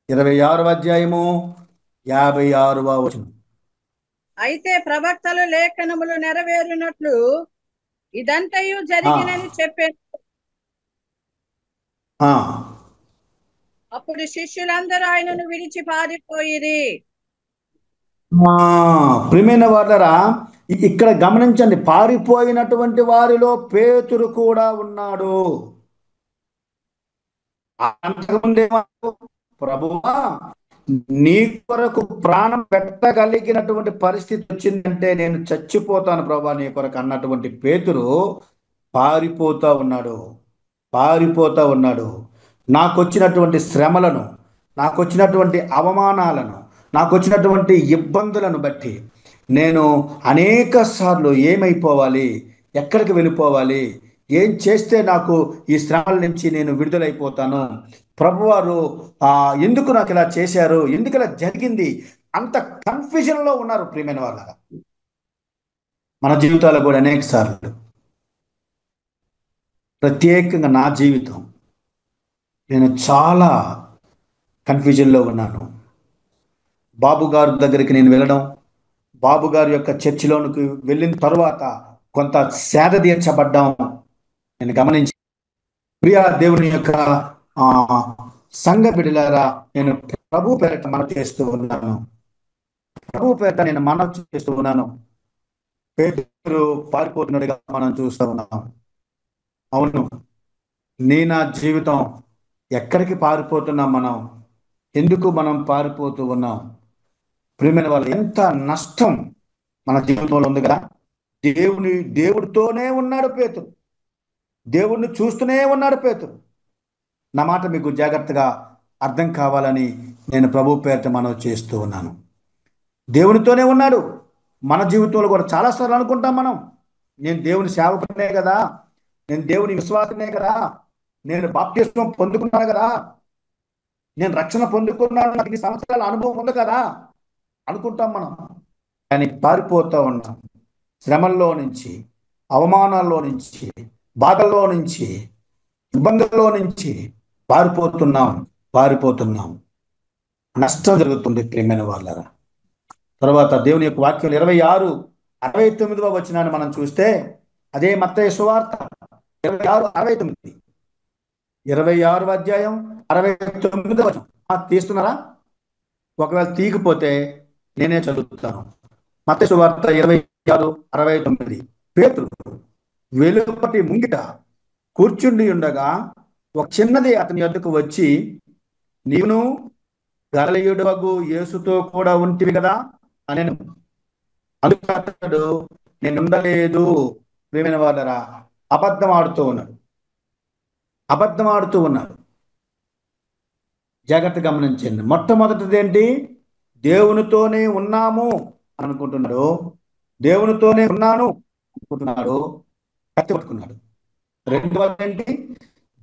26వ అధ్యాయము 56వ వచనం. అయితే ప్రవక్తలు లేఖనములు నెరవేరునట్లు ఇదంతయు జరిగినని చెప్పాను. అప్పుడు శిష్యులందరూ ఆయనను విడిచి పారిపోయిరి. ప్రియమైన వాళ్ళరా, ఇక్కడ గమనించండి, పారిపోయినటువంటి వారిలో పేతురు కూడా ఉన్నాడు. అంతకుముందేమో, ప్రభువా నీ కొరకు ప్రాణం పెట్టగలిగినటువంటి పరిస్థితి వచ్చిందంటే నేను చచ్చిపోతాను ప్రభా నీ కొరకు అన్నటువంటి పేతురు పారిపోతా ఉన్నాడు. నాకు వచ్చినటువంటి శ్రమలను, నాకు వచ్చినటువంటి అవమానాలను, నాకు వచ్చినటువంటి ఇబ్బందులను బట్టి నేను అనేక సార్లు ఏమైపోవాలి, ఎక్కడికి వెళ్ళిపోవాలి, ఏం చేస్తే నాకు ఈ శ్రమల నుంచి నేను విడుదలైపోతాను, ప్రభువారు ఎందుకు నాకు ఇలా చేశారు, ఎందుకు ఇలా జరిగింది, అంత కన్ఫ్యూజన్లో ఉన్నారు. ప్రియమైన వాళ్ళ, మన జీవితాలు కూడా అనేక సార్లు, ప్రత్యేకంగా నా జీవితం, నేను చాలా కన్ఫ్యూజన్లో ఉన్నాను. బాబు గారి దగ్గరికి నేను వెళ్ళడం, బాబు గారి యొక్క చర్చిలోనికి వెళ్ళిన తరువాత కొంత సేద తీర్చబడ్డాం నేను గమనించి. ప్రియా దేవుని యొక్క సంఘ బిడ్డలారా, నేను ప్రభు పేరిట మనవి చేస్తూ ఉన్నాను, ప్రభు పేరిట నేను మనవి చేస్తూ ఉన్నాను. పేతురు పారిపోతున్నట్టుగా మనం చూస్తూ ఉన్నాం. అవును, నా జీవితం ఎక్కడికి పారిపోతున్నాం, మనం ఎందుకు మనం పారిపోతూ ఉన్నాం? ప్రియమైన వాళ్ళు, ఎంత నష్టం మన జీవితంలో ఉంది కదా. దేవుడితోనే ఉన్నాడు పేతురు, దేవుడిని చూస్తూనే ఉన్నాడు పేతురు. నా మాట మీకు జాగ్రత్తగా అర్థం కావాలని నేను ప్రభు పేరిట మనవి చేస్తూ ఉన్నాను. దేవునితోనే ఉన్నాడు. మన జీవితంలో కూడా చాలాసార్లు అనుకుంటాం మనం, నేను దేవుని సేవకునే కదా, నేను దేవుని విశ్వాసనే కదా, నేను బాప్తిస్మం పొందుకున్నాను కదా, నేను రక్షణ పొందుకున్నాను, నాకు ఇన్ని సంవత్సరాల అనుభవం ఉంది కదా అనుకుంటాం మనం. కానీ పారిపోతూ ఉన్నాం, శ్రమల్లో నుంచి, అవమానాల్లో నుంచి, బాధల్లో నుంచి, ఇబ్బందుల్లో నుంచి పారిపోతున్నాం. నష్టం జరుగుతుంది ప్రియమైన వాళ్ళరా. తర్వాత దేవుని యొక్క వాక్యం 26 69వ వచనాన్ని మనం చూస్తే అదే మత్తయి సువార్త 26:69, 26వ అధ్యాయం 69వ వచనం. తీస్తున్నారా? ఒకవేళ తీయకపోతే నేనే చదువుతాను. మత్తయి సువార్త 26:69. పేతురు వెలుపటి ముంగిట కూర్చుండి ఉండగా ఒక చిన్నది అతని యొద్దకు వచ్చి, నీవును గలిలయుడవగు యేసుతో కూడా ఉంటివి కదా అనెను. అందుకు అతడు, నేను ఉండలేదు. ప్రియమైన వాళ్ళరా, అబద్ధం ఆడుతూ ఉన్నాడు. అబద్ధం ఆడుతూ ఉన్నాడు. జాగ్రత్త గమనించండి. మొట్టమొదటిది ఏంటి? దేవునితోనే ఉన్నాము అనుకుంటున్నాడు. దేవునితోనే ఉన్నాను అనుకుంటున్నాడు, కత్తి పట్టుకున్నాడు. రెండవది ఏంటి?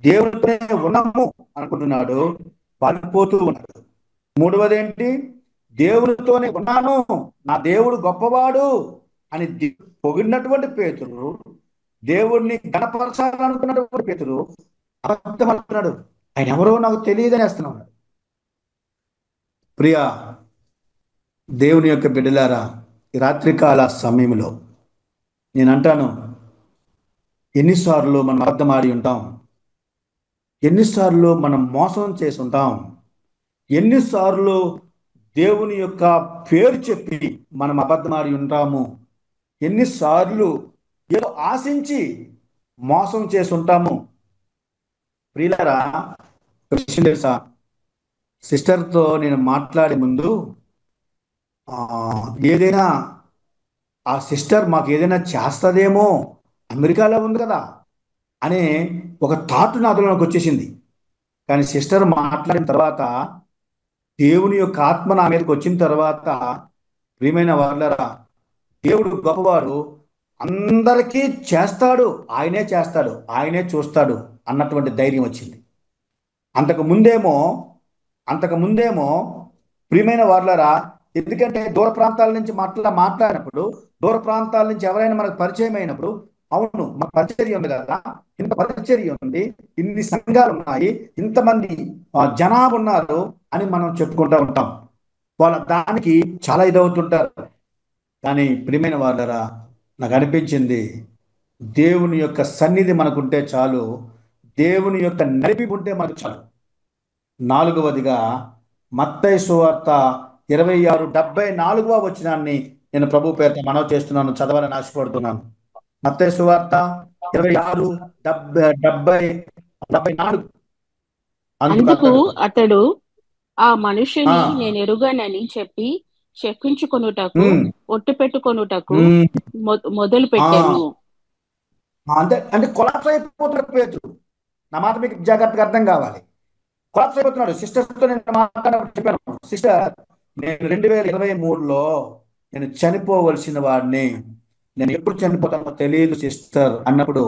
దేవునితోనే ఉన్నాము అనుకుంటున్నాడు, పారిపోతూ ఉన్నాడు. మూడవది ఏంటి? దేవునితోనే ఉన్నాను, నా దేవుడు గొప్పవాడు అని పొగిడినటువంటి పేతురు, దేవుడిని గణపరచాలనుకున్నటువంటి పేతురు అబద్ధం అంటున్నాడు. ఆయన ఎవరో నాకు తెలియదని వేస్తున్నాడు. ప్రియ దేవుని యొక్క బిడ్డలారా, ఈ రాత్రికాల సమయంలో నేను అంటాను, ఎన్నిసార్లు మనం అబద్ధం ఆడి ఉంటాం, ఎన్నిసార్లు మనం మోసం చేసి ఉంటాం, ఎన్నిసార్లు దేవుని యొక్క పేరు చెప్పి మనం అబద్ధమాడి ఉంటాము, ఎన్నిసార్లు ఏదో ఆశించి మోసం చేసి ఉంటాము. ప్రియులారా, విషయం తెలుసా? సిస్టర్తో నేను మాట్లాడే ముందు ఏదైనా ఆ సిస్టర్ మాకు ఏదైనా చేస్తుందేమో, అమెరికాలో ఉంది కదా అనే ఒక థాట్ నాలోకి వచ్చేసింది. కానీ సిస్టర్ మాట్లాడిన తర్వాత, దేవుని యొక్క ఆత్మ నా మీదకి వచ్చిన తర్వాత, ప్రియమైన వాళ్ళరా, దేవుడు గొప్పవాడు, అందరికీ చేస్తాడు, ఆయనే చేస్తాడు, ఆయనే చూస్తాడు అన్నటువంటి ధైర్యం వచ్చింది. అంతకు ముందేమో ప్రియమైన వాళ్ళరా, ఎందుకంటే దూర ప్రాంతాల నుంచి మాట్లాడినప్పుడు, దూర ప్రాంతాల నుంచి ఎవరైనా మనకు పరిచయం అయినప్పుడు, అవును మన పరిచర్య ఉంది కదా, ఇంత పరిచర్య ఉంది, ఇన్ని సంఘాలు ఉన్నాయి, ఇంతమంది జనాభా ఉన్నారు అని మనం చెప్పుకుంటూ ఉంటాం. వాళ్ళ దానికి చాలా ఇదవుతుంటారు. కానీ ప్రియమైన వాళ్ళరా, నాకు అనిపించింది, దేవుని యొక్క సన్నిధి మనకుంటే చాలు, దేవుని యొక్క నడిపి ఉంటే మనకు చాలు. నాలుగవదిగా మత్తయి సువార్త 26:74వ వచనాన్ని నేను ప్రభు పేరుతో మనవి చేస్తున్నాను, చదవాలని ఆశపడుతున్నాను. మత్తయి సువార్త 26:74. అందుకు అతడు ఆ మనుషుని నేను ఎరుగనని చెప్పి చెప్పించుకొనుటకు ఒట్టు పెట్టుకొనుటకు మొదలు పెట్టాను. అంటే కొలాప్స్ అయిపోతున్నాడు పేతురు. నా మాట మీకు జాగ్రత్తగా అర్థం కావాలి. కొలాప్స్ అయిపోతున్నాడు. సిస్టర్తో నేను చెప్పాను, సిస్టర్ నేను 2023లో నేను చనిపోవలసిన వాడిని, నేను ఎప్పుడు చనిపోతానో తెలియదు సిస్టర్ అన్నప్పుడు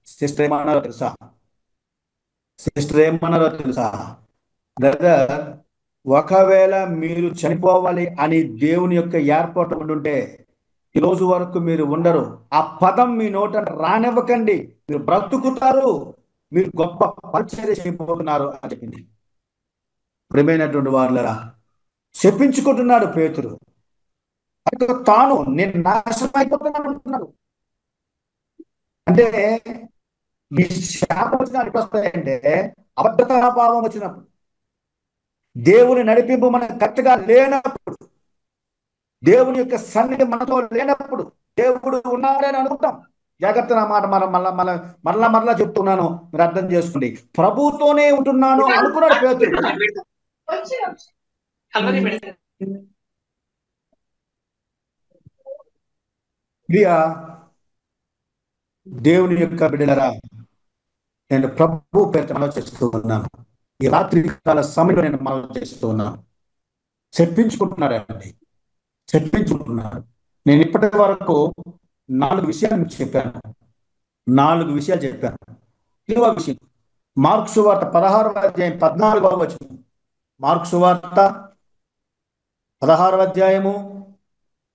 సిస్టర్ ఏమన్నారో తెలుసా? బ్రదర్, ఒకవేళ మీరు చనిపోవాలి అని దేవుని యొక్క ఏర్పాటు ఉండుంటే ఈ రోజు వరకు మీరు ఉండరు. ఆ పదం మీ నోట రానివ్వకండి, మీరు బ్రతుకుతారు, మీరు గొప్ప పరిచర్య చేయబోతున్నారు అని చెప్పింది. ప్రియమైనటువంటి వాళ్ళరా, చెప్పించుకుంటున్నాడు పేతురు. తాను నేను నాశనం అయిపోతున్నాను అంటున్నాడు. అంటే ఈ శాపం వచ్చిన ఎప్పుడు వస్తాయంటే, అబద్ధత భావం వచ్చినప్పుడు, దేవుని నడిపింపు మనకు కరెక్ట్గా లేనప్పుడు, దేవుని యొక్క సన్నిధి మనతో లేనప్పుడు, దేవుడు ఉన్నాడని అనుకుంటాం. జాగ్రత్త, నా మాట మరలా చెప్తున్నాను, మీరు అర్థం చేసుకోండి. ప్రభుతోనే ఉంటున్నాను అనుకున్నాడు పేతురు. ప్రియా దేవుని యొక్క బిడ్డలరా, నేను ప్రభు పేరుతో మనవి చేస్తూ ఉన్నాను. ఈ రాత్రి కాల సమయంలో నేను మనవి చేస్తూ ఉన్నాను. చెప్పించుకుంటున్నాడు. నేను ఇప్పటి వరకు 4 విషయాలు చెప్పాను. 4 విషయాలు చెప్పాను. ఇదవ విషయం, మార్కు సువార్త 16వ అధ్యాయం 14వ వచనం. మార్కు సువార్త 16వ అధ్యాయము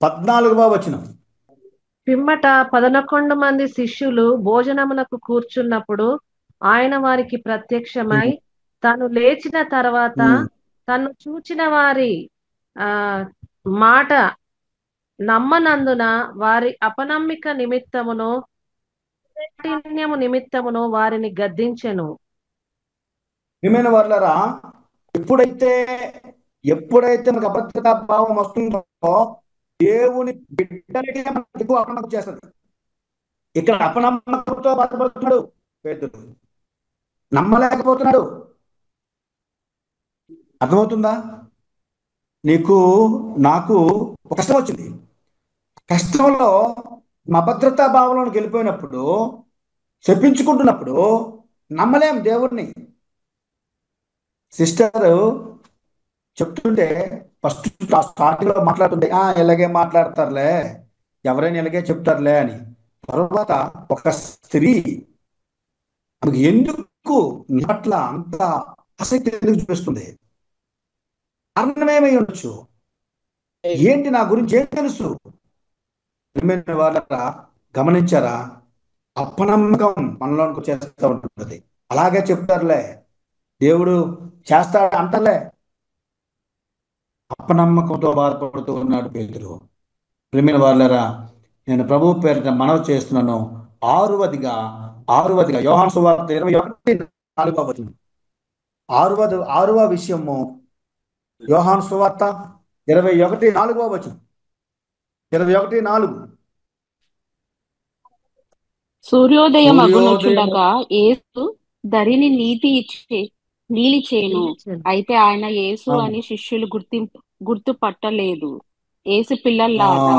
14వ వచనం. పిమ్మట 11 మంది శిష్యులు భోజనమునకు కూర్చున్నప్పుడు ఆయన వారికి ప్రత్యక్షమై తాను లేచిన తర్వాత తను చూచిన వారి మాట నమ్మనందున వారి అపనమ్మిక నిమిత్తమును కాఠిన్యము నిమిత్తమును వారిని గద్దించెను. ప్రియమైన వాళ్ళరా, ఎప్పుడైతే ఎప్పుడైతే మనకు అభద్రతా భావం వస్తుందో దేవుని బిడ్డలకి మనకు ఎక్కువ అపనమ్మకం చేస్తుంది. ఇక్కడ అపనమ్మకంతో బాధపడుతున్నాడు పేతురు, నమ్మలేకపోతున్నాడు. అర్థమవుతుందా? నీకు నాకు ఒక కష్టం వచ్చింది. కష్టంలో మా అభద్రతా భావంలోకి వెళ్ళిపోయినప్పుడు, చెప్పించుకుంటున్నప్పుడు నమ్మలేం దేవుణ్ణి. సిస్టర్ చెప్తుంటే ఫస్ట్ స్టార్టింగ్ లో మాట్లాడుతుంటే ఇలాగే మాట్లాడతారులే, ఎవరైనా ఇలాగే చెప్తారులే అని. తర్వాత ఒక స్త్రీ ఆమెకు ఎందుకు పట్ల అంత ఆసక్తి ఎందుకు చూపిస్తుంది? కారణమేమై ఉండొచ్చు? ఏంటి నా గురించి ఏం తెలుసు? వాళ్ళ గమనించారా? అపనమ్మకం మనలోకి చేస్తూ ఉంటుంది. అలాగే చెప్తారులే, దేవుడు చేస్తాడు అంటలే. అపనమ్మకంతో బాధపడుతూ ఉన్నాడు పేతురు. ప్రియమైన వాళ్ళరా, నేను ప్రభువు పేరిట మనవి చేస్తున్నాను. ఆరువదిగా యోహాను సువార్త 21:4 వచనం. ఆరవ విషయము యోహాను సువార్త 21:4 వచనం. 21:4. సూర్యోదయం అగునొచ్చుండగా యేసు ధరిని నీలిచేను. అయితే ఆయన యేసు అని శిష్యులు గుర్తుపట్టలేదు. యేసు పిల్లల్లారా.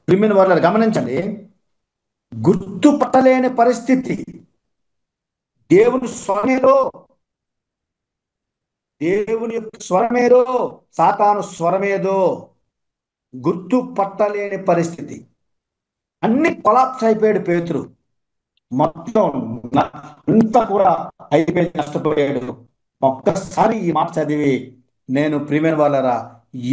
ప్రియమైన వాళ్ళని గమనించండి, గుర్తుపట్టలేని పరిస్థితి. దేవుని యొక్క స్వరమేదో, సాతాను స్వరమేదో గుర్తుపట్టలేని పరిస్థితి. అన్ని కొలాప్స్ అయిపోయాడు పేతురు. మొత్తం అంతా కూడా అయిపోయి నష్టపోయాడు. ఒక్కసారి ఈ మాట చదివి, నేను ప్రియమైన వాళ్ళరా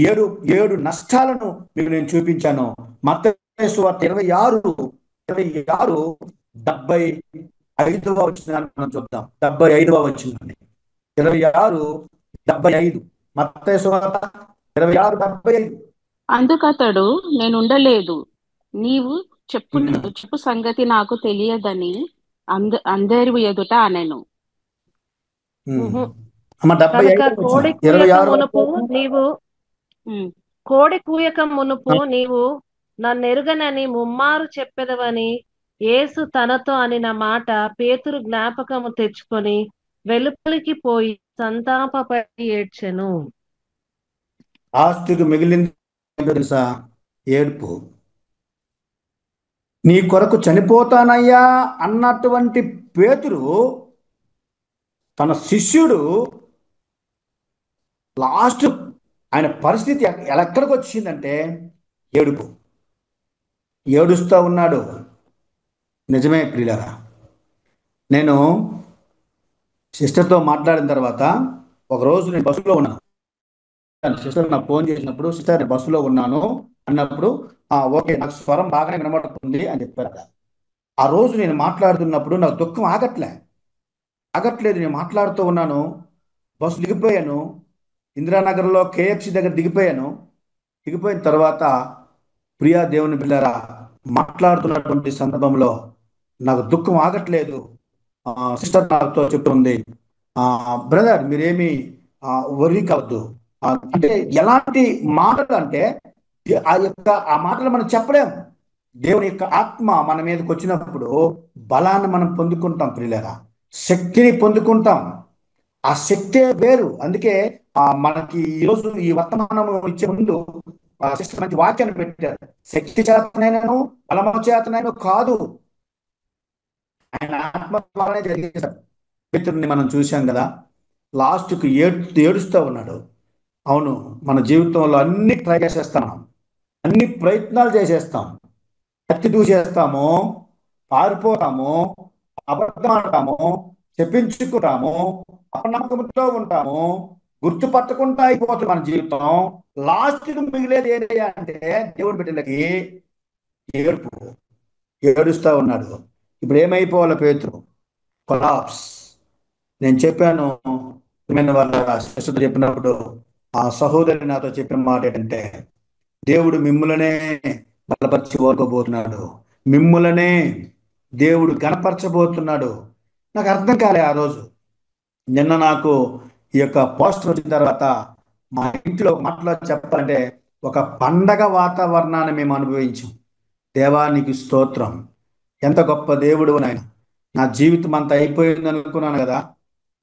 7 నష్టాలను మీకు నేను చూపించాను. మత్తయి సువార్త 26:75 వచనాన్ని మనం చూద్దాం. 75వ వచనాన్ని 26:75. మత్తయి సువార్త 26:75. అందుకతడు, నేనుండలేదు, నీవు చెప్పు సంగతి నాకు తెలియదని అందరి ఎదుట అనెను. కోడి కూయక మునుపు నీవు నన్నెరుగనని ముమ్మారు చెప్పెదవని యేసు తనతో అనిన మాట పేతురు జ్ఞాపకము తెచ్చుకొని వెలుపలికి పోయి సంతాపపడి ఏడ్చెను. ఆస్తికి మిగిలింది తెలుసా? ఏడుపు. నీ కొరకు చనిపోతానయ్యా అన్నటువంటి పేతురు తన శిష్యుడు లాస్ట్ ఆయన పరిస్థితి ఎక్కడికి వచ్చిందంటే ఏడుపు. ఏడుస్తూ ఉన్నాడు. నిజమే ప్రియులారా, నేను సిస్టర్తో మాట్లాడిన తర్వాత ఒకరోజు నేను బస్సులో ఉన్నాను. సిస్టర్ నాకు ఫోన్ చేసినప్పుడు, సిస్టర్ నేను బస్సులో ఉన్నాను అన్నప్పుడు, ఓకే నాకు స్వరం బాగానే వినబడుతుంది అని చెప్పారు. ఆ రోజు నేను మాట్లాడుతున్నప్పుడు నాకు దుఃఖం ఆగట్లేదు. నేను మాట్లాడుతూ ఉన్నాను. బస్సు దిగిపోయాను. ఇందిరానగర్లో KFC దగ్గర దిగిపోయిన తర్వాత ప్రియా దేవుని బిడ్డలారా, మాట్లాడుతున్నటువంటి సందర్భంలో నాకు దుఃఖం ఆగట్లేదు. సిస్టర్ నాతో చెప్తుంది, బ్రదర్ మీరేమి వర్రీ కావద్దు. అంటే ఎలాంటి మాటలు అంటే ఆ మాటలు మనం చెప్పలేము. దేవుని యొక్క ఆత్మ మన మీదకి వచ్చినప్పుడు బలాన్ని మనం పొందుకుంటాం ప్రియులారా, శక్తిని పొందుకుంటాం. ఆ శక్తే వేరు. అందుకే మనకి ఈరోజు ఈ వర్తమానం ఇచ్చే ముందు మంచి వాక్యాన్ని పెట్టారు. శక్తి చేతనైనను బలము చేతనైనా కాదు, ఆయన ఆత్మ ద్వారానే జరిగేశారు. పేతురుని మనం చూసాం కదా, లాస్ట్కి ఏడుస్తూ ఉన్నాడు. అవును, మన జీవితంలో అన్ని ట్రై చేసేస్తాం, అన్ని ప్రయత్నాలు చేసేస్తాం, కత్తి దూసేస్తాము, పారిపోతాము, అబద్ధం ఆడతాము, చెప్పించుకుంటాము, అపనమ్మకంతో ఉంటాము, గుర్తుపట్టకుండా అయిపోతుంది మన జీవితం. లాస్ట్ మిగిలేది ఏంటయ్యా అంటే దేవుడి బిడ్డలకి ఏడుస్తూ ఉన్నాడు. ఇప్పుడు ఏమైపోవాలి పేతురు? కొలాప్స్. నేను చెప్పాను వాళ్ళ చెప్పినప్పుడు, ఆ సహోదరి నాతో చెప్పిన మాట ఏంటంటే, దేవుడు మిమ్ములనే బలపరిచి ఓర్కోబోతున్నాడు, మిమ్ములనే దేవుడు గణపరచబోతున్నాడు. నాకు అర్థం కాలే ఆ రోజు. నిన్న నాకు ఈ యొక్క పోస్టర్ వచ్చిన తర్వాత మా ఇంట్లో మాటలో చెప్పాలంటే ఒక పండగ వాతావరణాన్ని మేము అనుభవించాం. దేవానికి స్తోత్రం. ఎంత గొప్ప దేవుడు నాయన. నా జీవితం అంతా అయిపోయింది అనుకున్నాను కదా.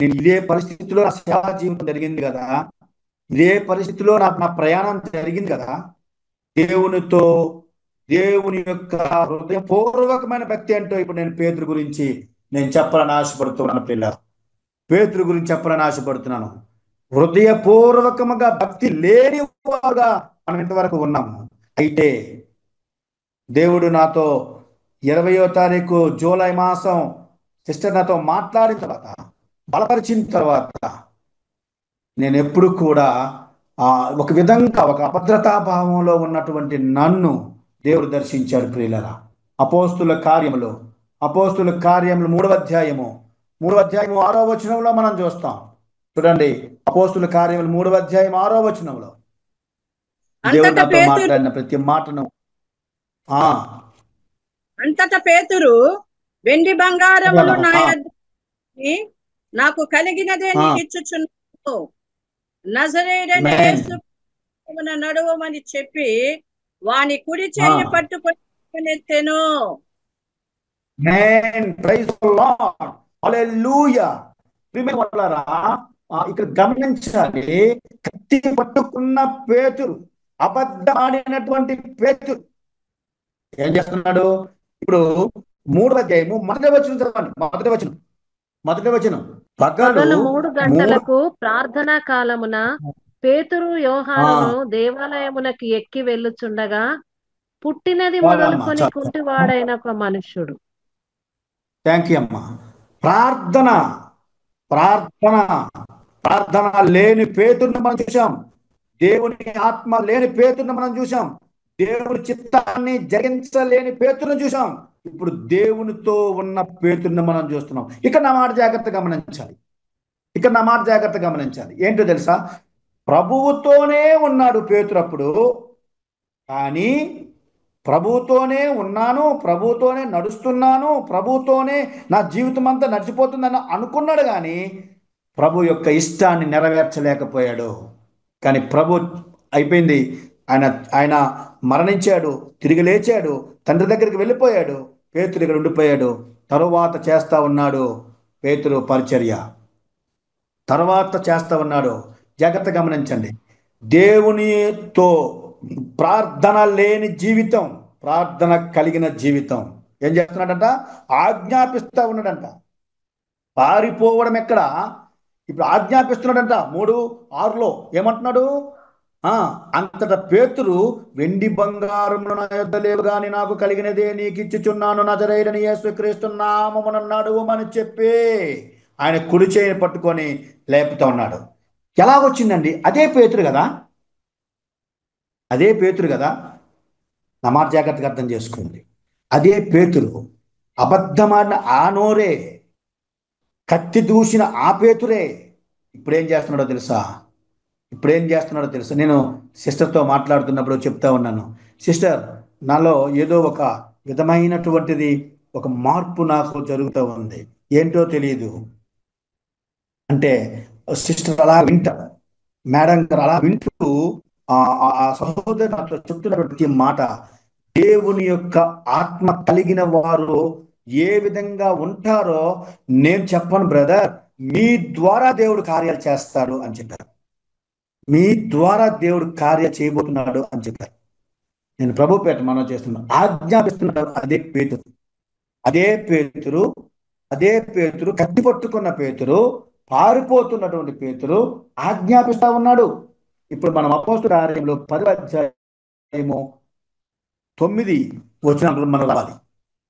నేను ఇదే పరిస్థితిలో నా సేవా జీవితం జరిగింది కదా, ఇదే పరిస్థితిలో నా ప్రయాణం జరిగింది కదా. దేవునితో, దేవుని యొక్క హృదయపూర్వకమైన భక్తి అంటూ ఇప్పుడు నేను పేతురు గురించి నేను చెప్పాలని ఆశపడుతున్నాను. పిల్లలు, పేతురు గురించి చెప్పాలని ఆశపడుతున్నాను. హృదయపూర్వకముగా భక్తి లేని వారుగా మనం ఇంతవరకు ఉన్నాము. అయితే దేవుడు నాతో 20వ తారీఖు జూలై మాసం సిస్టర్ నాతో మాట్లాడిన తర్వాత, బలపరిచిన తర్వాత, నేను ఎప్పుడు కూడా ఒక విధంగా ఒక అభద్రతా భావంలో ఉన్నటువంటి నన్ను దేవుడు దర్శించాడు. ప్రియులరా, అపోస్తుల కార్యములు 3వ అధ్యాయము 6వ వచనంలో మనం చూస్తాం. చూడండి, అపోస్తుల కార్యములు 3వ అధ్యాయం 6వ వచనంలో దేవుడు నాతో మాట్లాడిన ప్రతి మాటను. అంతటా పేతురు, వెండి బంగారములు నా యొద్ద నాకు కలిగినదే నీకు ఇచ్చుచున్నాను, నజరేయుడైన యేసు నడువమని చెప్పి వాని కుడి చెయ్యి పట్టుకొని ఎత్తెను. ఇక్కడ గమనించాలి, కత్తి పట్టుకున్న పేతురు, అబద్ధమాడినటువంటి పేతురు ఏం చేస్తున్నాడు? ఇప్పుడు 3వ అధ్యాయము మొదటి వచనం పగలు 3 గంటలకు ప్రార్థనా కాలమున పేతురు యోహానును దేవాలయమునకు ఎక్కి వెళ్ళుచుండగా పుట్టినది మొదలుకొని కుంటివాడైన ఒక మనుష్యుడు. థ్యాంక్ యూ అమ్మా. ప్రార్థన లేని పేతురుని మనం చూసాం. దేవుని ఆత్మ లేని పేతురుని మనం చూసాం. దేవుని చిత్తాన్ని జరిగించలేని పేతురుని చూసాం. ఇప్పుడు దేవునితో ఉన్న పేతురుని మనం చూస్తున్నాం. ఇక్కడ నా మాట జాగ్రత్త గమనించాలి. ఏంటో తెలుసా? ప్రభువుతోనే ఉన్నాడు పేతురు అప్పుడు. కానీ ప్రభువుతోనే ఉన్నాను, ప్రభువుతోనే నడుస్తున్నాను, ప్రభువుతోనే నా జీవితం అంతా నడిచిపోతుందని అనుకున్నాడు. కానీ ప్రభు యొక్క ఇష్టాన్ని నెరవేర్చలేకపోయాడు. కానీ ప్రభు అయిపోయింది. ఆయన మరణించాడు, తిరిగి లేచాడు, తండ్రి దగ్గరికి వెళ్ళిపోయాడు. పేతురు ఇక్కడ ఉండిపోయాడు. తరువాత చేస్తా ఉన్నాడు పేతురు పరిచర్య. జాగ్రత్త గమనించండి. దేవునితో ప్రార్థన లేని జీవితం, ప్రార్థన కలిగిన జీవితం ఏం చేస్తున్నాడంట? ఆజ్ఞాపిస్తా ఉన్నాడంట. పారిపోవడం ఎక్కడ? ఇప్పుడు ఆజ్ఞాపిస్తున్నాడంట. 3:6లో ఏమంటున్నాడు? అంతటా పేతురు, వెండి బంగారములు నా యొద్ద లేవు గాని నాకు కలిగినదే నీకు ఇచ్చుచున్నాను, నజరేయుడైన యేసుక్రీస్తు నామమున నడువమని చెప్పి ఆయన కుడి చేయిని పట్టుకొని లేపుతా ఉన్నాడు. ఎలాగొచ్చిందండి? అదే పేతురు కదా. నా మాట జాగ్రత్తగా అర్థం చేసుకోండి. అదే పేతురు, అబద్ధమాడిన ఆ నోరే, కత్తి దూసిన ఆ పేతురే ఇప్పుడేం చేస్తున్నాడో తెలుసా? నేను సిస్టర్తో మాట్లాడుతున్నప్పుడు చెప్తా ఉన్నాను, సిస్టర్, నాలో ఏదో ఒక విధమైనటువంటిది, ఒక మార్పు నాకు జరుగుతూ ఉంది. ఏంటో తెలియదు అంటే సిస్టర్ అలా వింటారు, మేడం గారు అలా వింటూ ఆ సహోదరు నాతో చెప్తున్నటువంటి మాట, దేవుని యొక్క ఆత్మ కలిగిన వారు ఏ విధంగా ఉంటారో నేను చెప్పను బ్రదర్, మీ ద్వారా దేవుడు కార్యాలు చేస్తాడు అని చెప్పారు. మీ ద్వారా దేవుడు కార్య చేయబోతున్నాడు అని చెప్పారు. నేను ప్రభుపేట మనం చేస్తున్నాను, ఆజ్ఞాపిస్తున్నాడు. అదే పేతురు కత్తి పట్టుకున్న పేతురు, పారిపోతున్నటువంటి పేతురు ఆజ్ఞాపిస్తా ఉన్నాడు. ఇప్పుడు మనం అపోస్తుల కార్యములు 10వ అధ్యాయము 9 వచనాలు మనం రావాలి.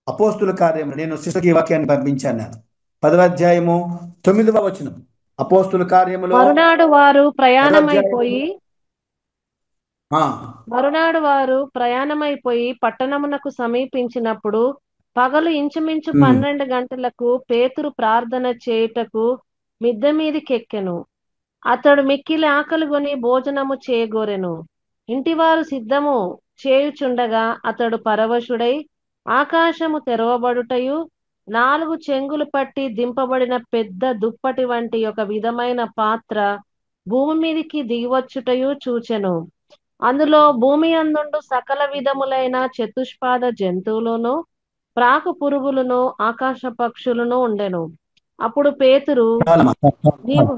అపోస్తుల కార్యములు, నేను శిష్యుకి వాక్యాన్ని పంపించాను. నేను 10వ అధ్యాయము 9వ వచనం. అపోస్తుల కార్యములో మరునాడు వారు ప్రయాణమైపోయి పట్టణమునకు సమీపించినప్పుడు పగలు ఇంచుమించు 12 గంటలకు పేతురు ప్రార్థన చేయుటకు మిద్దె మీదికెక్కెను. అతడు మిక్కిలి ఆకలిగొని భోజనము చేయగోరెను. ఇంటివారు సిద్ధము చేయుచుండగా అతడు పరవశుడై ఆకాశము తెరవబడుటయు 4 చెంగులు పట్టి దింపబడిన పెద్ద దుప్పటి వంటి ఒక విధమైన పాత్ర భూమి మీదికి దిగివచ్చుటయు చూచెను. అందులో భూమి అందుండు సకల విధములైన చతుష్పాద జంతువులను, ప్రాకు పురుగులను, ఆకాశ పక్షులను ఉండెను. అప్పుడు పేతురు, నీవు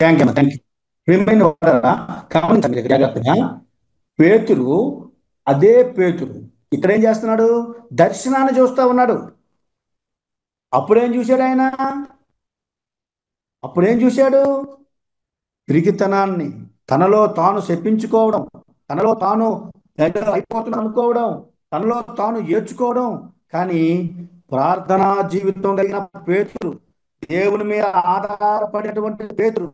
గమనించండి జాగ్రత్తగా. పేతురు, అదే పేతురు ఇక్కడ ఏం చేస్తున్నాడు? దర్శనాన్ని చూస్తా ఉన్నాడు. అప్పుడేం చూశాడు ఆయన? అప్పుడేం చూశాడు? పిరికితనాన్ని, తనలో తాను శపించుకోవడం, తనలో తాను అయిపోతుంది అనుకోవడం, తనలో తాను ఏడ్చుకోవడం. కానీ ప్రార్థనా జీవితం కలిగిన పేతురు, దేవుని మీద ఆధారపడేటువంటి పేతురు,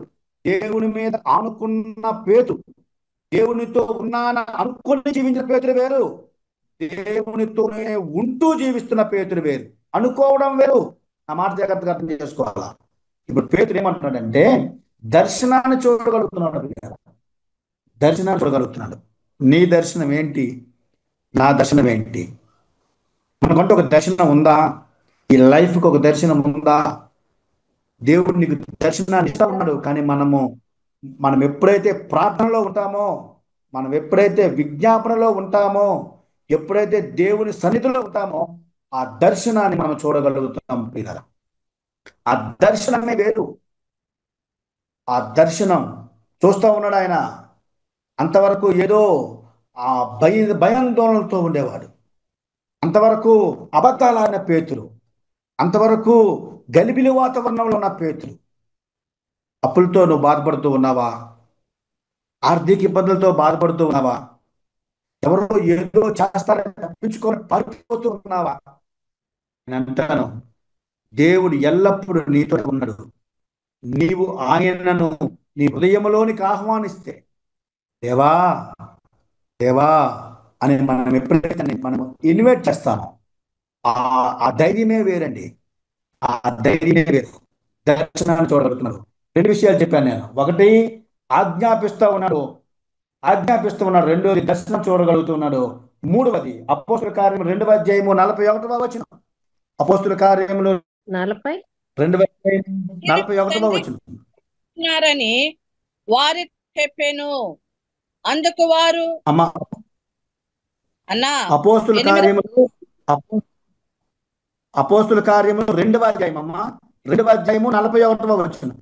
దేవుని మీద ఆనుకున్న పేతురు, దేవునితో ఉన్నాన అనుకుని జీవించిన పేతురు వేరు, దేవునితోనే ఉంటూ జీవిస్తున్న పేతురు వేరు. అనుకోవడం వేరు. ఆ మాట జాగ్రత్తగా అర్థం చేసుకోవాలా. ఇప్పుడు పేతురు ఏమంటున్నాడంటే దర్శనాన్ని చూడగలుగుతున్నాడు. దర్శనాన్ని చూడగలుగుతున్నాడు. నీ దర్శనం ఏంటి? నా దర్శనం ఏంటి? మనకంటూ ఒక దర్శనం ఉందా? ఈ లైఫ్కి ఒక దర్శనం ఉందా? దేవుడు నీకు దర్శనాన్ని ఇస్తా ఉన్నాడు. కానీ మనం ఎప్పుడైతే ప్రార్థనలో ఉంటామో, మనం ఎప్పుడైతే విజ్ఞాపనలో ఉంటామో, ఎప్పుడైతే దేవుని సన్నిధిలో ఉంటామో, ఆ దర్శనాన్ని మనం చూడగలుగుతాం పిల్లల. ఆ దర్శనమే వేరు. ఆ దర్శనం చూస్తూ ఉన్నాడు ఆయన. అంతవరకు ఏదో ఆ భయాందోళనతో ఉండేవాడు. అంతవరకు అబద్ధాలైన పేతురు, అంతవరకు గలిబిలి వాతావరణంలో ఉన్న పేతురు. అప్పులతో నువ్వు బాధపడుతూ ఉన్నావా? ఆర్థిక ఇబ్బందులతో బాధపడుతూ ఉన్నావా? ఎవరో ఏదో చేస్తారని తప్పించుకొని పారిపోతూ ఉన్నావా? నేను అంటాను, దేవుడు ఎల్లప్పుడూ నీతో ఉన్నాడు. నీవు ఆయనను నీ హృదయంలోనికి ఆహ్వానిస్తే, దేవా దేవా అని మనం ఎప్పుడైతే మనం ఇన్వైట్ చేస్తామో ఆ ధైర్యమే వేరండి. ఆ ధైర్యమే వేరు. దర్శనాన్ని చూడగలుగుతున్నారు. 2 విషయాలు చెప్పాను నేను. ఒకటి, ఆజ్ఞాపిస్తూ ఉన్నాడు. రెండోది, దర్శనం చూడగలుగుతున్నాడు. మూడవది, అపోస్తుల కార్యములు 2వ అధ్యాయము 41వ వచనం. అపోస్తుల కార్యములు 2వ అధ్యాయం 41వ వచనం. వారి చెప్పెను. అందుకు వారు అపోస్తుల కార్యములు 2వ అధ్యాయం అమ్మా, 2వ అధ్యాయము 41వ వచనం.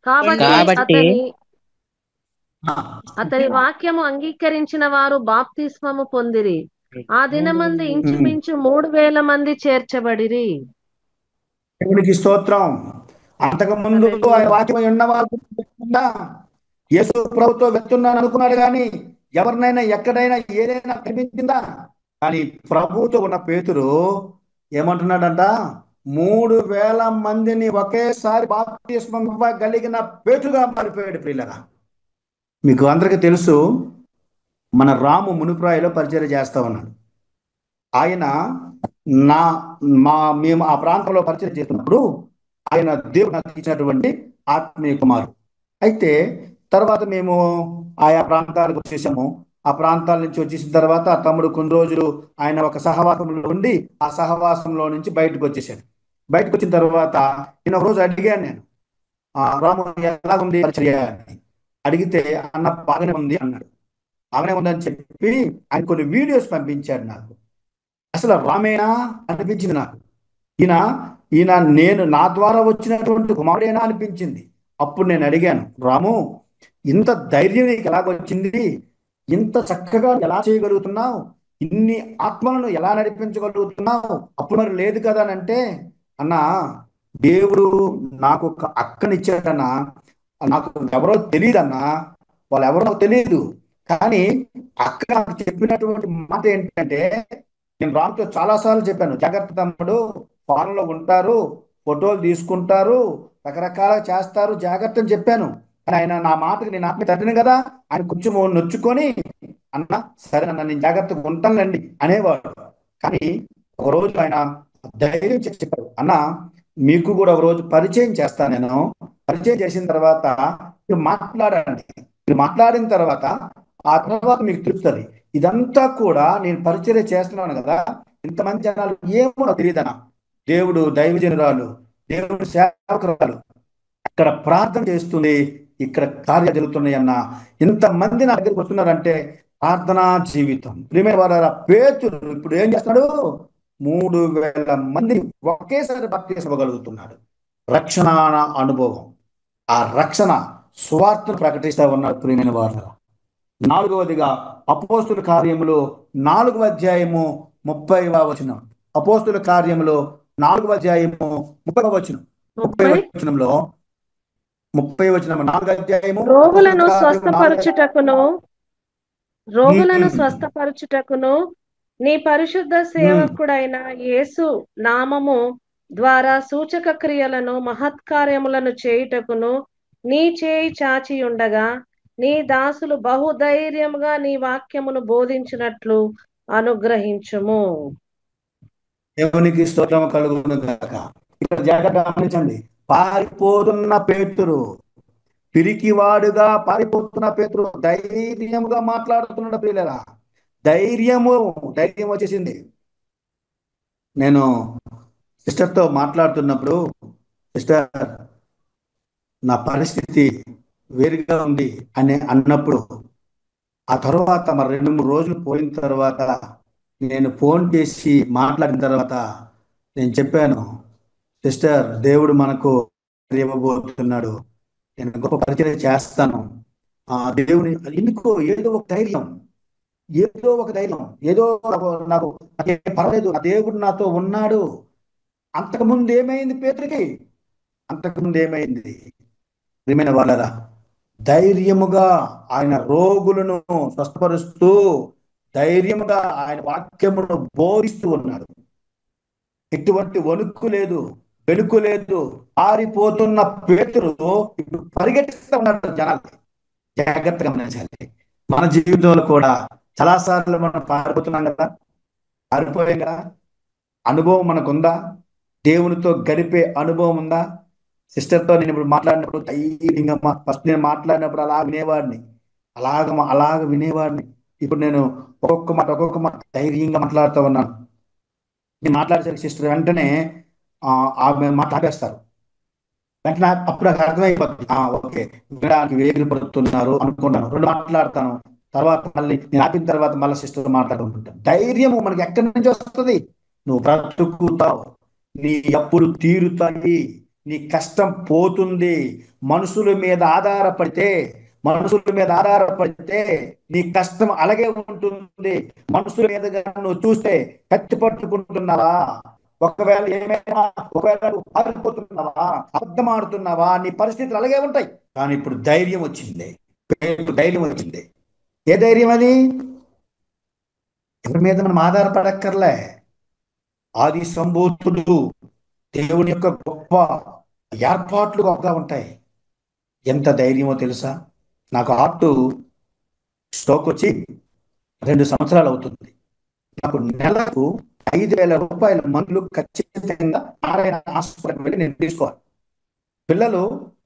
కాబట్టి అతని వాక్యము అంగీకరించిన వారు బాప్తిస్మము పొందిరి. ఆ దినమందు ఇంచుమించు 3000 మంది చేర్చబడిరి. దేవునికి స్తోత్రం. అంతకు ముందు ఆయన వాక్యం ఉన్నవాళ్ళు యేసు ప్రభుతో వెళ్తున్నాను అనుకున్నాడు, కానీ ఎవరినైనా ఎక్కడైనా ఏదైనా కనిపించిందా? కానీ ప్రభువుతో ఉన్న పేతురు ఏమంటున్నాడంట? 3000 మందిని ఒకేసారి బాప్తిస్మం ఇవ్వగలిగిన పేతురుగా మారిపోయాడు. ప్రియులరా, మీకు అందరికీ తెలుసు, మన రాము మునిప్రాయలో పరిచర్య చేస్తా ఉన్నాడు. ఆయన మేము ఆ ప్రాంతంలో పరిచయం చేస్తున్నప్పుడు ఆయన దేవుడు నాకు ఇచ్చినటువంటి ఆత్మీయ కుమారుడు. అయితే తర్వాత మేము ఆయా ప్రాంతాలకు వచ్చేసాము. ఆ ప్రాంతాల నుంచి వచ్చేసిన తర్వాత ఆ తమ్ముడు కొన్ని రోజులు ఆయన ఒక సహవాసంలో ఉండి ఆ సహవాసంలో నుంచి బయటకు వచ్చేసాడు. బయటకు వచ్చిన తర్వాత నేను ఒక రోజు అడిగాను, నేను రాము ఎలా ఉంది పరిచర్య అని అడిగితే, అన్న బాగానే ఉంది అన్నాడు. బాగానే ఉందని చెప్పి ఆయన కొన్ని వీడియోస్ పంపించాడు నాకు. అసలు రామేనా అనిపించింది నాకు. ఈయన నేను నా ద్వారా వచ్చినటువంటి కుమారుడేనా అనిపించింది. అప్పుడు నేను అడిగాను, రాము, ఇంత ధైర్యం నీకు ఎలాగొచ్చింది? ఇంత చక్కగా ఎలా చేయగలుగుతున్నావు? ఇన్ని ఆత్మలను ఎలా నడిపించగలుగుతున్నావు? అప్పుడు మరి లేదు కదా అని అంటే, అన్నా, దేవుడు నాకు ఒక అక్కనిచ్చాడన్నా. నాకు ఎవరో తెలియదన్నా, వాళ్ళు ఎవరో తెలియదు. కానీ అక్క నాకు చెప్పినటువంటి మాట ఏంటంటే, నేను రాముతో చాలాసార్లు చెప్పాను, జాగ్రత్త తమ్ముడు, ఫాన్లో ఉంటారు, ఫోటోలు తీసుకుంటారు, రకరకాల చేస్తారు, జాగ్రత్త అని చెప్పాను. కానీ ఆయన నా మాటకి నేను ఆత్మ తట్టిన కదా, ఆయన కొంచెం నొచ్చుకొని, అన్న సరే అన్న, నేను జాగ్రత్తగా ఉంటానండి అనేవాడు. కానీ ఒకరోజు ఆయన ధైర్యం చెప్పారు, అన్న మీకు కూడా ఒక రోజు పరిచయం చేస్తాను, నేను పరిచయం చేసిన తర్వాత మీరు మాట్లాడండి. మీరు మాట్లాడిన తర్వాత ఆ తర్వాత మీకు తెలుస్తుంది. ఇదంతా కూడా నేను పరిచయం చేస్తున్నాను కదా, ఇంతమంది జనాలు ఏమో నాకు తెలియదనా, దేవుడు దైవజనురాలు, దేవుడు సేవకురాలు ఇక్కడ ప్రార్థన చేస్తుంది, ఇక్కడ కార్యాలు జరుగుతున్నాయి అన్న, ఇంతమంది నా దగ్గరికి వస్తున్నారంటే ప్రార్థనా జీవితం. ప్రియమైన వారా, పేతురు ఇప్పుడు ఏం చేస్తున్నాడు? 3,000 మందిని ఒకేసారి బాప్తిసం ఇవ్వగలుగుతున్నాడు. రక్షణ అనుభవం, ఆ రక్షణ సువార్తను ప్రకటిస్తా ఉన్నాడు. ప్రియమైన వారా, 4వదిగా అపోస్తుల కార్యములు 4వ అధ్యాయము 30వ వచనం. అపోస్తుల కార్యములు 4వ అధ్యాయము 30వ వచనం. 30వ వచనంలో 30వ వచనం 4వ అధ్యాయము రోగులను స్వస్థపరచుటకును నీ పరిశుద్ధ సేవకుడైన యేసు నామము ద్వారా సూచక క్రియలను మహత్కార్యములను చేయుటకును నీ చేయి చాచి ఉండగా నీ దాసులు బహుధైర్యముగా నీ వాక్యమును బోధించినట్లు అనుగ్రహించుము. దేవునికి స్తోత్రం కలుగును గాక. ఇక్కడ జాగ్రత్త గమనించండి. పారిపోతున్న పేతురు, పిరికివాడుగా పారిపోతున్న పేతురు ధైర్యముగా మాట్లాడుతున్నాడు. ప్రియులారా, ధైర్యం వచ్చేసింది. నేను సిస్టర్తో మాట్లాడుతున్నప్పుడు, సిస్టర్ నా పరిస్థితి వేరుగా ఉంది అని అన్నప్పుడు, ఆ తర్వాత మరి 2-3 రోజులు పోయిన తర్వాత నేను ఫోన్ చేసి మాట్లాడిన తర్వాత నేను చెప్పాను, సిస్టర్ దేవుడు మనకు ఇవ్వబోతున్నాడు, నేను గొప్ప పరిచయం చేస్తాను. ఆ దేవుని ఎందుకో ఏదో ఒక ధైర్యం, ఏదో నాకు పర్వాలేదు, ఆ దేవుడు నాతో ఉన్నాడు. అంతకుముందు ఏమైంది పేతురికి? అంతకుముందు ఏమైంది? ప్రియమైన వాళ్ళరా, ధైర్యముగా ఆయన రోగులను స్వస్థపరుస్తూ ధైర్యముగా ఆయన వాక్యమును బోధిస్తూ ఉన్నాడు. ఎటువంటి వణుకు లేదు, వెనుకు లేదు. పారిపోతున్న పేతురు ఇప్పుడు పరిగెత్తుతూ ఉన్నాడు జనాలు. జాగ్రత్తగా గమనించాలి. మన జీవితంలో కూడా చాలాసార్లు మనం పారిపోతున్నాం కదా, పారిపోయాం కదా. అనుభవం మనకుందా? దేవునితో గడిపే అనుభవం ఉందా? సిస్టర్తో నేను ఇప్పుడు మాట్లాడినప్పుడు ధైర్యంగా, ఫస్ట్ నేను మాట్లాడినప్పుడు అలా వినేవాడిని, అలాగ వినేవాడిని. ఇప్పుడు నేను ఒక్కొక్క మాట ధైర్యంగా మాట్లాడుతూ ఉన్నాను. నేను మాట్లాడేసరికి సిస్టర్ వెంటనే ఆమె మాట్లాడేస్తారు. వెంటనే అప్పుడు నాకు అర్థమైపోతుంది, ఓకే వినడానికి వేగిరి పడుతున్నారు అనుకున్నాను. 2 మాట్లాడతాను, తర్వాత మళ్ళీ నేను ఆపిన తర్వాత మళ్ళీ సిస్టర్ మాట్లాడుకుంటాను. ధైర్యము మనకి ఎక్కడి నుంచి వస్తుంది? నువ్వు బ్రతుకుతావు, నీ అప్పులు తీరుతాయి, నీ కష్టం పోతుంది. మనుషుల మీద ఆధారపడితే నీ కష్టం అలాగే ఉంటుంది. మనుషుల మీద నువ్వు చూస్తే కత్తి పట్టుకుంటున్నావా, ఒకవేళ పారిపోతున్నావా, అబద్ధం ఆడుతున్నావా, నీ పరిస్థితులు అలాగే ఉంటాయి. కానీ ఇప్పుడు ధైర్యం వచ్చింది. ఏ ధైర్యం అది? ఎవరి మీద మనం ఆధారపడక్కర్లే. ఆది సంభూతుడు దేవుని యొక్క గొప్ప ఏర్పాట్లు గొప్పగా ఉంటాయి. ఎంత ధైర్యమో తెలుసా? నాకు హార్ట్ స్ట్రోక్ వచ్చి 2 సంవత్సరాలు అవుతుంది. నాకు నెలకు 5,000 రూపాయల మందులు ఖచ్చితంగా నారాయణ హాస్పిటల్కి వెళ్ళి నేను తీసుకోవాలి. పిల్లలు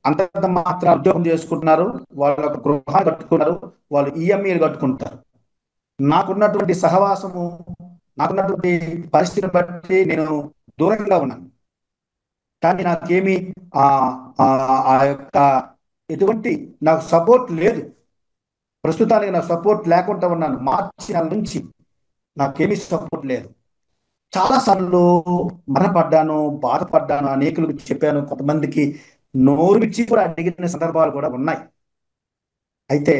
అంతంత మాత్రం ఉద్యోగం చేసుకుంటున్నారు, వాళ్ళ గృహాలు కట్టుకున్నారు, వాళ్ళు ఈఎంఐలు కట్టుకుంటారు. నాకున్నటువంటి సహవాసము, నాకున్నటువంటి పరిస్థితిని బట్టి నేను దూరంగా ఉన్నాను. కానీ నాకేమి ఆ యొక్క ఎటువంటి నాకు సపోర్ట్ లేదు. ప్రస్తుతానికి నాకు సపోర్ట్ లేకుండా ఉన్నాను. మార్చి నెల నుంచి నాకేమీ సపోర్ట్ లేదు. చాలాసార్లు మరణపడ్డాను, బాధపడ్డాను, అనేకులకు చెప్పాను, కొంతమందికి నోరు విచ్చి కూడా అడిగిన సందర్భాలు కూడా ఉన్నాయి. అయితే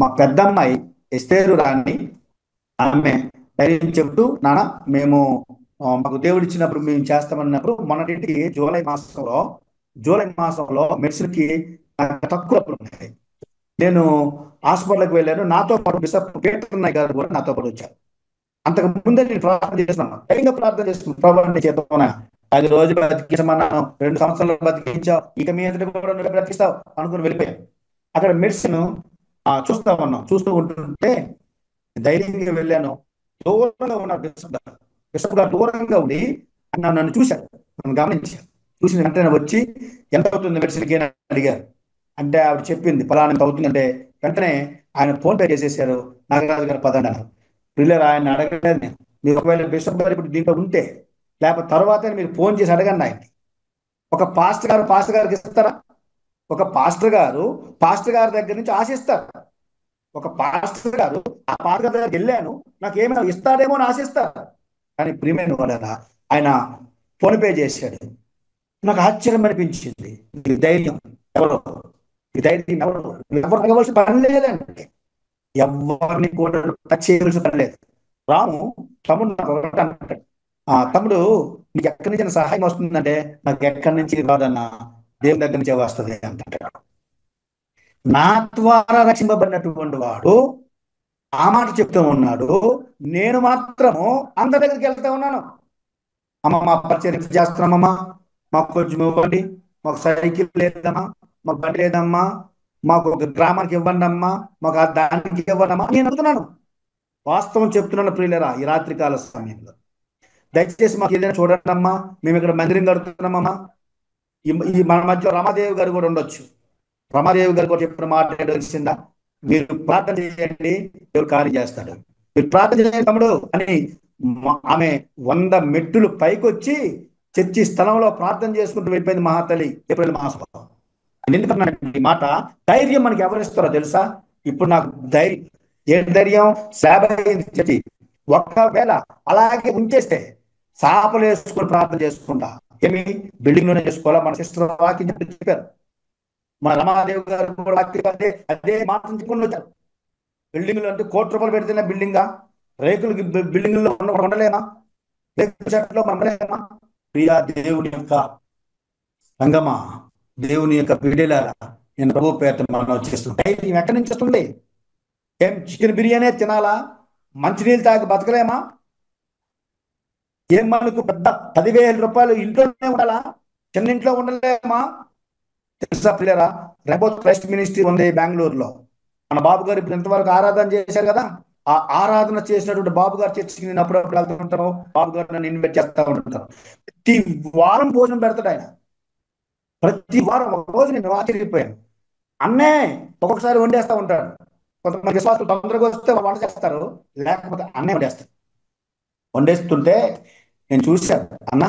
మా పెద్దమ్మాయి ఎస్తేరు రాణి, ఆమె ధైర్యం చెబుతూ, నాన్న మేము మాకు దేవుడు ఇచ్చినప్పుడు మేము చేస్తామన్నప్పుడు మొన్నటికి జూలై మాసంలో మెడిసిన్కి తక్కువ ఉన్నాయి. నేను హాస్పిటల్కి వెళ్ళాను. నాతో పాటు బిషప్ పీటర్ నాయక్ గారు కూడా నాతో పాటు వచ్చారు. అంతకు ముందే నేను ప్రార్థన చేస్తున్నాను, ధైర్యంగా ప్రార్థన చేస్తున్నాను. ప్రభావం చేతున్నా 10 రోజులు బతికించమన్నాను, 2 సంవత్సరాలు బతికించావు, ఇక మీద కూడా నువ్వు బ్రతికిస్తావు అనుకుని వెళ్ళిపోయాను. అక్కడ మెడిసిన్ చూస్తూ ఉంటుంటే ధైర్యంగా వెళ్ళాను. దూరంగా ఉన్నారు బిషప్ గారు దూరంగా ఉండి నన్ను చూశారు, నన్ను గమనించారు. చూసిన వెంటనే వచ్చి ఎంత అవుతుంది మెడిసిన్కి అని అడిగారు. అంటే ఆవిడ చెప్పింది ఫలానా ఎంత అవుతుందంటే వెంటనే ఆయన ఫోన్ పే చేసేసారు. నాగరాజు గారు పదండి అన్నారు. పిల్లలు ఆయన అడగలేదు నేను. మీరు ఒకవేళ బిషప్ గారు ఇప్పుడు దీంట్లో ఉంటే లేకపోతే తర్వాత మీరు ఫోన్ చేసి అడగండి ఆయన్ని. ఒక పాస్టర్ గారికి ఇస్తారా? ఒక పాస్టర్ గారి దగ్గర నుంచి ఆశిస్తారు. ఒక పాస్టర్ గారు ఆ పాస్టర్ గారి దగ్గరికి వెళ్ళాను, నాకు ఏమైనా ఇస్తాడేమో అని ఆశిస్తారు. కానీ ప్రియమైన వాళ్ళ ఆయన ఫోన్ పే చేశాడు. నాకు ఆశ్చర్యం అనిపించింది. ఈ ధైర్యం ఎవరు? ఎవరు అడగవలసిన పని లేదండి. ఎవరిని కూడా టచ్ చేయవలసిన పని లేదు. రాము తమ్ముడు నాకు ఒకటి అంటాడు, తమ్ముడు నీకు ఎక్కడి నుంచి సహాయం వస్తుందంటే నాకు ఎక్కడి నుంచి రాదన్నా, దేవుని దగ్గర నుంచే వస్తుంది అంటాడు. నా ద్వారా రక్షింపబడినటువంటి వాడు ఆ మాట చెప్తూ ఉన్నాడు. నేను మాత్రము అందరి దగ్గరికి వెళ్తా ఉన్నాను. అమ్మ మా పరిచయం చేస్తున్నామమ్మా, మాకు కొంచెం ఇవ్వండి, మాకు సైకిల్ లేదమ్మా, మాకు బండి లేదమ్మా, మాకు ఒక గ్రామానికి ఇవ్వండి అమ్మా, మాకు ఆ దానికి ఇవ్వండి అమ్మా నేను అడుగుతున్నాను. వాస్తవం చెప్తున్నాను ప్రియులరా, ఈ రాత్రికాల సమయంలో దయచేసి మాకు ఏదైనా చూడండి అమ్మా, మేము ఇక్కడ మందిరం కడుతున్నామమ్మా. ఈ మన మధ్యలో రమాదేవి గారు కూడా ఉండొచ్చు. రమాదేవి గారు కూడా చెప్పిన మాట ఏంటో తెలిసిందా? మీరు ప్రార్థన చేయండి, దేవుడు కార్యం చేస్తాడు. మీరు ప్రార్థన చేయండి తమ్ముడు అని ఆమె 100 మెట్టులు పైకి వచ్చి చర్చి స్థలంలో ప్రార్థన చేసుకుంటూ వెళ్ళిపోయింది మహాతల్లి ఏప్రిల్ మాసం. ఎందుకంటే ఈ మాట ధైర్యం మనకి ఎవరిస్తారో తెలుసా? ఇప్పుడు నాకు ధైర్యం, ఏ ధైర్యం? స్లాబ్ అయింది చర్చి. ఒకవేళ అలాగే ఉంచేస్తే సాపలు వేసుకొని ప్రార్థన చేసుకుంటా. ఏమి బిల్డింగ్ లోనే చేసుకోవాలా? మన సిస్టర్ వాక్యం చెప్పారు. మన రమాదేవి గారు కూడా వాక్యం అదే మాట చెప్పుకొని వచ్చారు. బిల్డింగ్లు అంటే ₹1,00,00,000 పెడితేనే బిల్డింగా? రేకులు బిల్డింగ్లో ఉండలేమా? రేకుల చెట్లో ఉండలేమా? ప్రియా దేవుని యొక్క సంగమా, దేవుని యొక్క బిడ్డలారా, నేను ప్రభు పేరుతో మనం చేస్తున్నాం. ఎక్కడి నుంచి వస్తుంది? ఏం చికెన్ బిర్యానీ తినాలా? మంచినీళ్ళు తాగి బతకలేమా? ఏం మనకు పెద్ద ₹10,000 ఇంట్లోనే ఉండాలా? చిన్న ఇంట్లో ఉండలేమా? తెలుసా పిల్లరా, రెబో క్రైస్ట్ మినిస్ట్రీ ఉంది బెంగళూరులో. మన బాబు గారు ఇప్పుడు ఇంతవరకు ఆరాధన చేశారు కదా, ఆ ఆరాధన చేసినటువంటి బాబు గారు చర్చికి నేను అప్పుడప్పుడు వెళ్తూ ఉంటాను. బాబు గారు నన్ను ఇన్వైట్ చేస్తూ ఉంటారు. ప్రతి వారం భోజనం పెడతాడు ఆయన. ప్రతి వారం ఒక రోజు నేను ఆశ్చర్యపోయాను. అన్నే ఒక్కొక్కసారి వండేస్తూ ఉంటాడు. కొంతమంది విశ్వాసులు తొందరగా వస్తే వంట చేస్తారు, లేకపోతే అన్నే వండేస్తుంటే నేను చూశాను. అన్నా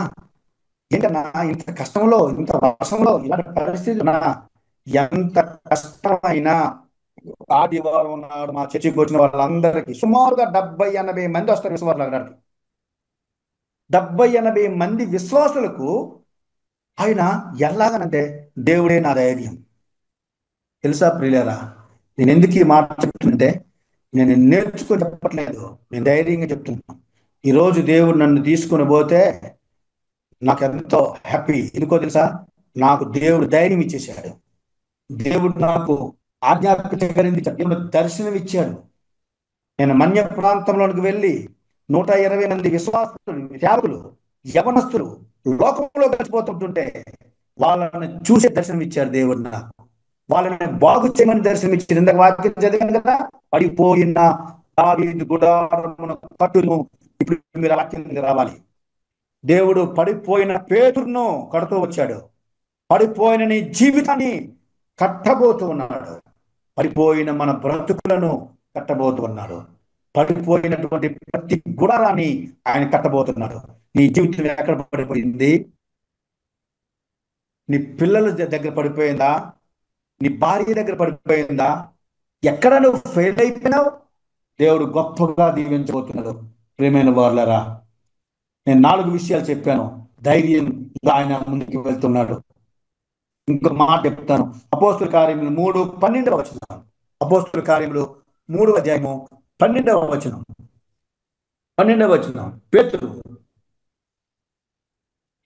ఏంటన్నా ఇంత కష్టంలో, ఇంత వర్షంలో, ఇలాంటి పరిస్థితులు ఎంత కష్టమైనా ఆదివారం నాడు మా చర్చికి వచ్చిన వాళ్ళందరికీ సుమారుగా 70-80 మంది వస్తారు విశ్వాసులు. అక్కడికి 70-80 మంది విశ్వాసులకు ఆయన ఎలాగనంటే దేవుడే నా ధైర్యం. తెలుసా ప్రియులారా, నేను ఎందుకు ఈ మాట చెప్తుంటే నేను నేర్చుకొని చెప్పట్లేదు, నేను ధైర్యంగా చెప్తున్నాను. ఈరోజు దేవుడు నన్ను తీసుకుని పోతే నాకు ఎంతో హ్యాపీ. ఎందుకో తెలుసా? నాకు దేవుడు ధైర్యం ఇచ్చేసాడు. దేవుడు నాకు ఆజ్ఞాపించగలిగింది, దేవుడు దర్శనం ఇచ్చాడు. నేను మన్య ప్రాంతంలోనికి వెళ్ళి 120 మంది విశ్వాసులు, సేవకులు, యవనస్తులు లోకంలో కలిసిపోతుంటుంటే వాళ్ళని చూసే దర్శనం ఇచ్చాడు దేవుడు నాకు. వాళ్ళని బాగు చేయమని దర్శనం ఇచ్చాడు. ఇందాక వాక్యం చదివాను కదా, పడిపోయిన దావీదు గుడారమున కట్టును. ఇప్పుడు మీరు వాక్యం రావాలి. దేవుడు పడిపోయిన పేతురును కడుతూ వచ్చాడు. పడిపోయిన నీ జీవితాన్ని కట్టబోతూ ఉన్నాడు. పడిపోయిన మన బ్రతుకులను కట్టబోతూ ఉన్నాడు. పడిపోయినటువంటి ప్రతి గుడారాన్ని ఆయన కట్టబోతున్నాడు. నీ జీవితం ఎక్కడ పడిపోయింది? నీ పిల్లల దగ్గర పడిపోయిందా? నీ భార్య దగ్గర పడిపోయిందా? ఎక్కడ నువ్వు ఫెయిల్ అయిపోయినావు? దేవుడు గొప్పగా దీవించబోతున్నాడు. ప్రియమైన వాళ్ళరా, నేను 4 విషయాలు చెప్పాను. ధైర్యంగా ఆయన ముందుకు వెళ్తున్నాడు. ఇంకొక మాట చెప్తాను. అపోస్తుల కార్యములు 3:12. అపోస్తుల కార్యములు 3వ అధ్యాయము 12వ వచనం. పేతురు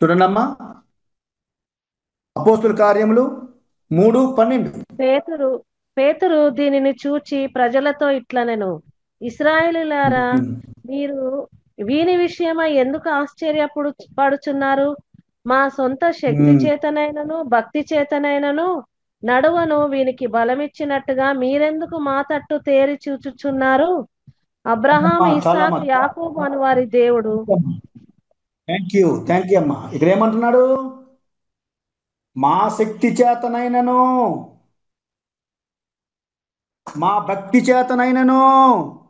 చూడండమ్మా, అపోస్తుల కార్యములు 3:12. పేతురు దీనిని చూచి ప్రజలతో ఇట్లనెను, ఇశ్రాయేలులారా, మీరు వీని విషయమై ఎందుకు ఆశ్చర్యపడుచున్నారు? మా సొంత శక్తి చేతనైనను భక్తి చేతనైనను నడువను వీనికి బలమిచ్చినట్టుగా మీరెందుకు మా తట్టు తేరి చూచుచున్నారు? అబ్రహాం, ఇస్సాకు, యాకోబు అను వారి దేవుడు. థ్యాంక్ యూ అమ్మా. ఇక్కడ ఏమంటున్నాడు? మా శక్తి చేతనైనను మా భక్తి చేతనైనను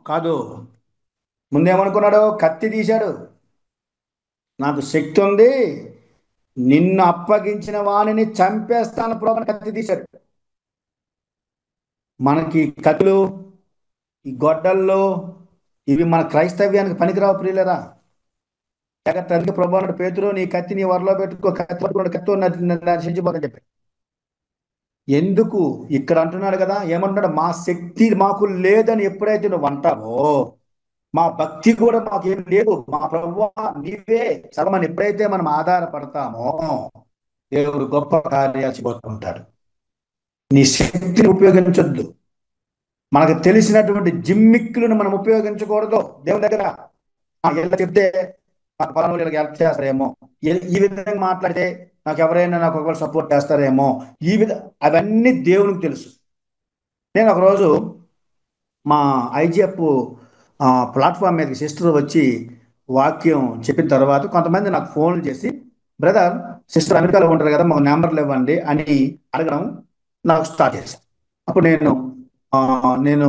కాదు. ముందేమనుకున్నాడు? కత్తి తీశాడు. నాకు శక్తి ఉంది, నిన్ను అప్పగించిన వాణిని చంపేస్తాను ప్రభు అని కత్తి తీశాడు. మనకి కత్తులు, ఈ గొడ్డల్లో ఇవి మన క్రైస్తవ్యానికి పనికిరావు ప్రియులరా. జాగ్రత్త. అందుకే ప్రభు అన్నాడు, పేతురు నీ కత్తి నీ వరలో పెట్టుకో, కత్తి పట్టుకున్నాడు, కత్తి నశించిపోదని చెప్పి. ఎందుకు ఇక్కడ అంటున్నాడు కదా, ఏమంటున్నాడు? మా శక్తి మాకు లేదని ఎప్పుడైతే నువ్వు అంటావో, మా భక్తి కూడా మాకేం లేదు, మా ప్రభువా నీవే సర్వమని ఎప్పుడైతే మనం ఆధారపడతామో దేవుడు గొప్ప కార్యాలు చేయబోతుంటాడు. నీ శక్తిని ఉపయోగించొద్దు. మనకు తెలిసినటువంటి జిమ్మిక్కులను మనం ఉపయోగించకూడదు దేవుని దగ్గర. ఎలా చెప్తే పలానా హెల్ప్ చేస్తారేమో, ఈ విధంగా మాట్లాడితే నాకు ఎవరైనా నాకు ఒకరు సపోర్ట్ చేస్తారేమో, అవన్నీ దేవునికి తెలుసు. నేను ఒకరోజు మా ఐజిఎఫ్ ప్లాట్ఫామ్ మీదకి సిస్టర్ వచ్చి వాక్యం చెప్పిన తర్వాత కొంతమంది నాకు ఫోన్లు చేసి, బ్రదర్ సిస్టర్ అమెరికాలో ఉంటారు కదా, మాకు నెంబర్లు ఇవ్వండి అని అడగడం నాకు స్టార్ట్ చేశాను. అప్పుడు నేను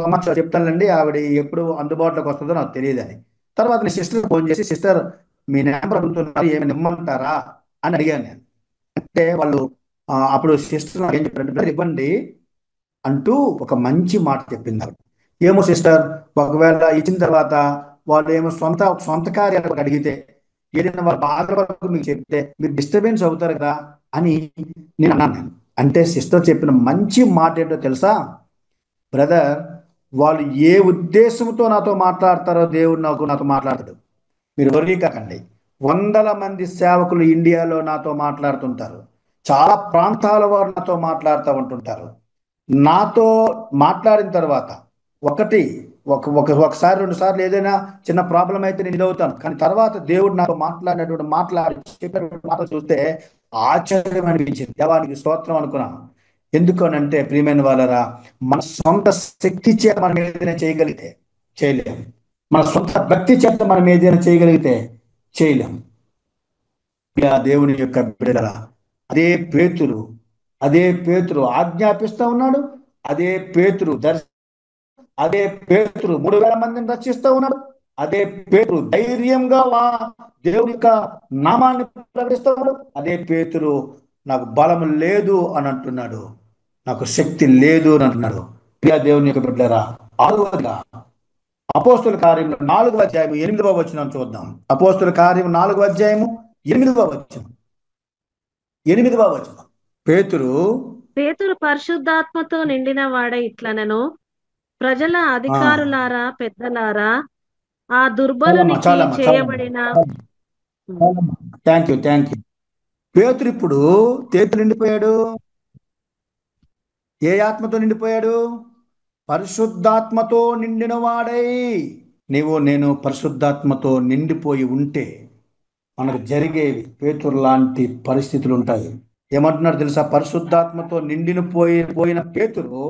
అమ్మ చెప్తానండి, ఆవిడ ఎప్పుడు అందుబాటులోకి వస్తుందో నాకు తెలియదని. తర్వాత నేను సిస్టర్ ఫోన్ చేసి, సిస్టర్ మీ నెంబర్ అడుగుతున్నారు, ఏమి ఇమ్మంటారా అని అడిగాను నేను. అంటే వాళ్ళు అప్పుడు సిస్టర్ ఏం చెప్పారంటే, ఇవ్వండి అంటూ ఒక మంచి మాట చెప్పింది ఆవిడ. ఏమో సిస్టర్, ఒకవేళ ఇచ్చిన తర్వాత వాళ్ళు ఏమో సొంత కార్యాలకు అడిగితే, ఏదైనా వాళ్ళ బాధ వరకు మీకు చెప్తే మీరు డిస్టర్బెన్స్ అవుతారు కదా అని నేను అన్నాను. అంటే సిస్టర్ చెప్పిన మంచి మాట ఏంటో తెలుసా? బ్రదర్, వాళ్ళు ఏ ఉద్దేశంతో నాతో మాట్లాడతారో దేవుడు నాతో మాట్లాడతాడు. మీరు వరీ కాకండి. వందల మంది సేవకులు ఇండియాలో నాతో మాట్లాడుతుంటారు, చాలా ప్రాంతాల వారు నాతో మాట్లాడుతూ ఉంటుంటారు. నాతో మాట్లాడిన తర్వాత ఒకసారి 2 సార్లు ఏదైనా చిన్న ప్రాబ్లం అయితే నేను ఇదవుతాను, కానీ తర్వాత దేవుడు నాతో మాట్లాడి చెప్పినటువంటి మాటలు చూస్తే ఆశ్చర్యం అనిపించింది. దేవానికి స్తోత్రం అనుకున్నాను. ఎందుకనంటే ప్రియమైన వాళ్ళరా, మన సొంత శక్తి చేత మనం ఏదైనా చేయగలిగితే చేయలేము, మన సొంత భక్తి చేత మనం ఏదైనా చేయగలిగితే చేయలేము. ఇలా దేవుని యొక్క బిడ్డలరా, అదే పేతురు ఆజ్ఞాపిస్తా ఉన్నాడు, అదే పేతురు 3,000 మందిని రక్షిస్తూ ఉన్నాడు, అదే పేతురు ధైర్యంగా దేవుని యొక్క నామాన్ని ప్రకటిస్తూ ఉన్నాడు, అదే పేతురు నాకు బలం లేదు అని అంటున్నాడు, నాకు శక్తి లేదు అని అంటున్నాడు. ప్రియ దేవుని యొక్క బిడ్డలారా, 6వదిగా అపోస్తుల కార్యం 4వ అధ్యాయం 8వ వచనం చూద్దాం. అపోస్తుల కార్యం 4వ అధ్యాయము 8వ వచనం. పేతురు పరిశుద్ధాత్మతో నిండిన వాడే ఇట్లనెను, ప్రజల అధికారులారా, పెద్దలారా, ఆ దుర్బలునికి చేయబడిన థ్యాంక్ యూ. పేతురు ఇప్పుడు నిండిపోయాడు. ఏ ఆత్మతో నిండిపోయాడు? పరిశుద్ధాత్మతో నిండిన వాడై. నేను పరిశుద్ధాత్మతో నిండిపోయి ఉంటే మనకు జరిగేవి పేతురు లాంటి పరిస్థితులు ఉంటాయి. ఏమంటున్నాడు తెలుసా? పరిశుద్ధాత్మతో పోయిన పేతురు,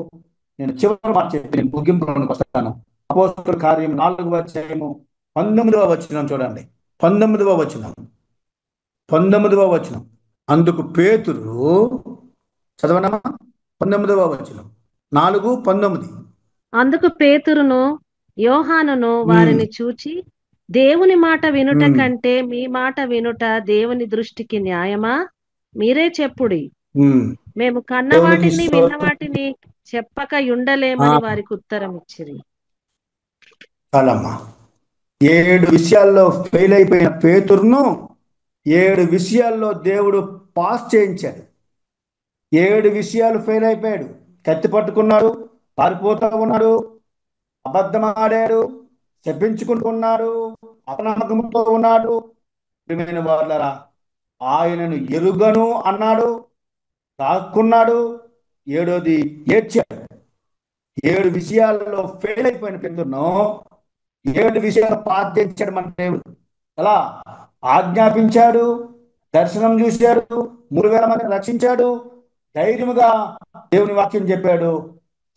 నేను చివరి మాట చెప్పి నేను ముగింపులోకి వస్తాను. అపోస్తుల కార్యం 4వ అధ్యాయము 19వ వచనం చూడండి. 19వ వచనం. అందుకు పేతురు, చదవనమ్మా, 19వ వచనం, 4:19. అందుకు పేతురును యోహానును వారిని చూచి, దేవుని మాట వినుట కంటే మీ మాట వినుట దేవుని దృష్టికి న్యాయమా? మీరే చెప్పుడి. మేము కన్నవాటిని విన్నవాటిని చెప్పక ఉండలేమని వారికి ఉత్తరం ఇచ్చిరి. చాలమ్మా. 7 విషయాల్లో ఫెయిల్ అయిపోయిన పేతురును 7 విషయాల్లో దేవుడు పాస్ చేయించాడు. 7 విషయాలు ఫెయిల్ అయిపోయాడు. కత్తి పట్టుకున్నాడు, పారిపోతూ ఉన్నాడు, అబద్ధం ఆడాడు, చెప్పించుకుంటున్నాడు, అపనమ్మకంతో ఉన్నాడు. ప్రియమైన వాళ్ళరా, ఆయనను ఎరుగను అన్నాడు, దాక్కున్నాడు. 7వది ఏడ్చాడు. 7 విషయాల్లో ఫెయిల్ అయిపోయిన పేతురును 7 విషయాలు పాటించాడు మన దేవుడు. ఎలా? ఆజ్ఞాపించాడు, దర్శనం చూశాడు, 3,000 మందిని రక్షించాడు, ధైర్యముగా దేవుని వాక్యం చెప్పాడు,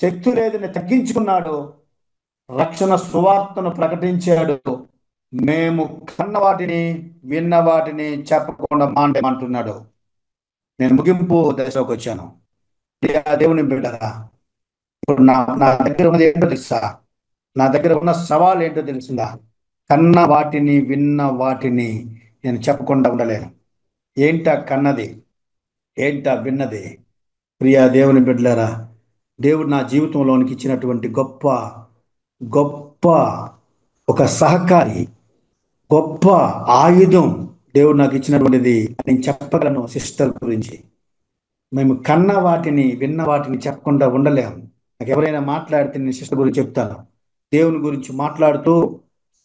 శక్తి లేదని తగ్గించుకున్నాడు, రక్షణ సువార్తను ప్రకటించాడు. మేము కన్న వాటిని విన్న వాటిని చెప్పకుండా మాంటేమంటున్నాడు. నేను ముగింపు దశలోకి వచ్చాను. దేవుని బిడ్డరా, ఇప్పుడు నా నా దగ్గర ఉన్నది ఏంటో తెలుసా? నా దగ్గర ఉన్న సవాల్ ఏంటో తెలుస్తుందా? కన్న వాటిని విన్న వాటిని నేను చెప్పకుండా ఉండలేను. ఏంటా కన్నది, ఏంటా విన్నది? ప్రియా దేవుని బిడ్డలారా, దేవుడు నా జీవితంలోనికి ఇచ్చినటువంటి గొప్ప గొప్ప ఒక సహకారి, గొప్ప ఆయుధం దేవుడు నాకు ఇచ్చినటువంటిది నేను చెప్పగలను. సిస్టర్ గురించి మేము కన్న వాటిని విన్న వాటిని చెప్పకుండా ఉండలేము. నాకు ఎవరైనా మాట్లాడితే నేను సిస్టర్ గురించి చెప్తాను. దేవుని గురించి మాట్లాడుతూ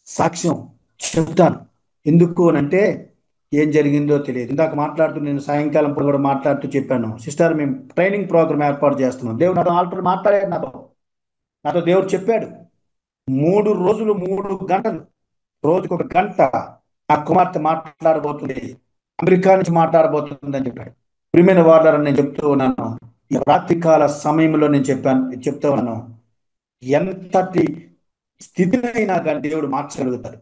సాక్ష్యం చెప్తాను. ఎందుకు అంటే ఏం జరిగిందో తెలియదు. ఇందాక మాట్లాడుతూ నేను సాయంకాలం పూట కూడా మాట్లాడుతూ చెప్పాను, సిస్టర్ మేము ట్రైనింగ్ ప్రోగ్రామ్ ఏర్పాటు చేస్తున్నాం. దేవుడు నాతో ఆల్రెడీ మాట్లాడాడు. నాతో దేవుడు చెప్పాడు 3 రోజులు 3 గంటలు, రోజుకు 1 గంట నా కుమార్తె మాట్లాడబోతుంది, అమెరికా నుంచి మాట్లాడబోతుంది అని చెప్పాడు. ప్రియమైన వార్లరని నేను చెప్తూ ఉన్నాను. ఈ రాత్రికాల సమయంలో నేను చెప్తూ ఉన్నాను, ఎంతటి స్థితినైనా కానీ దేవుడు మార్చగలుగుతాడు.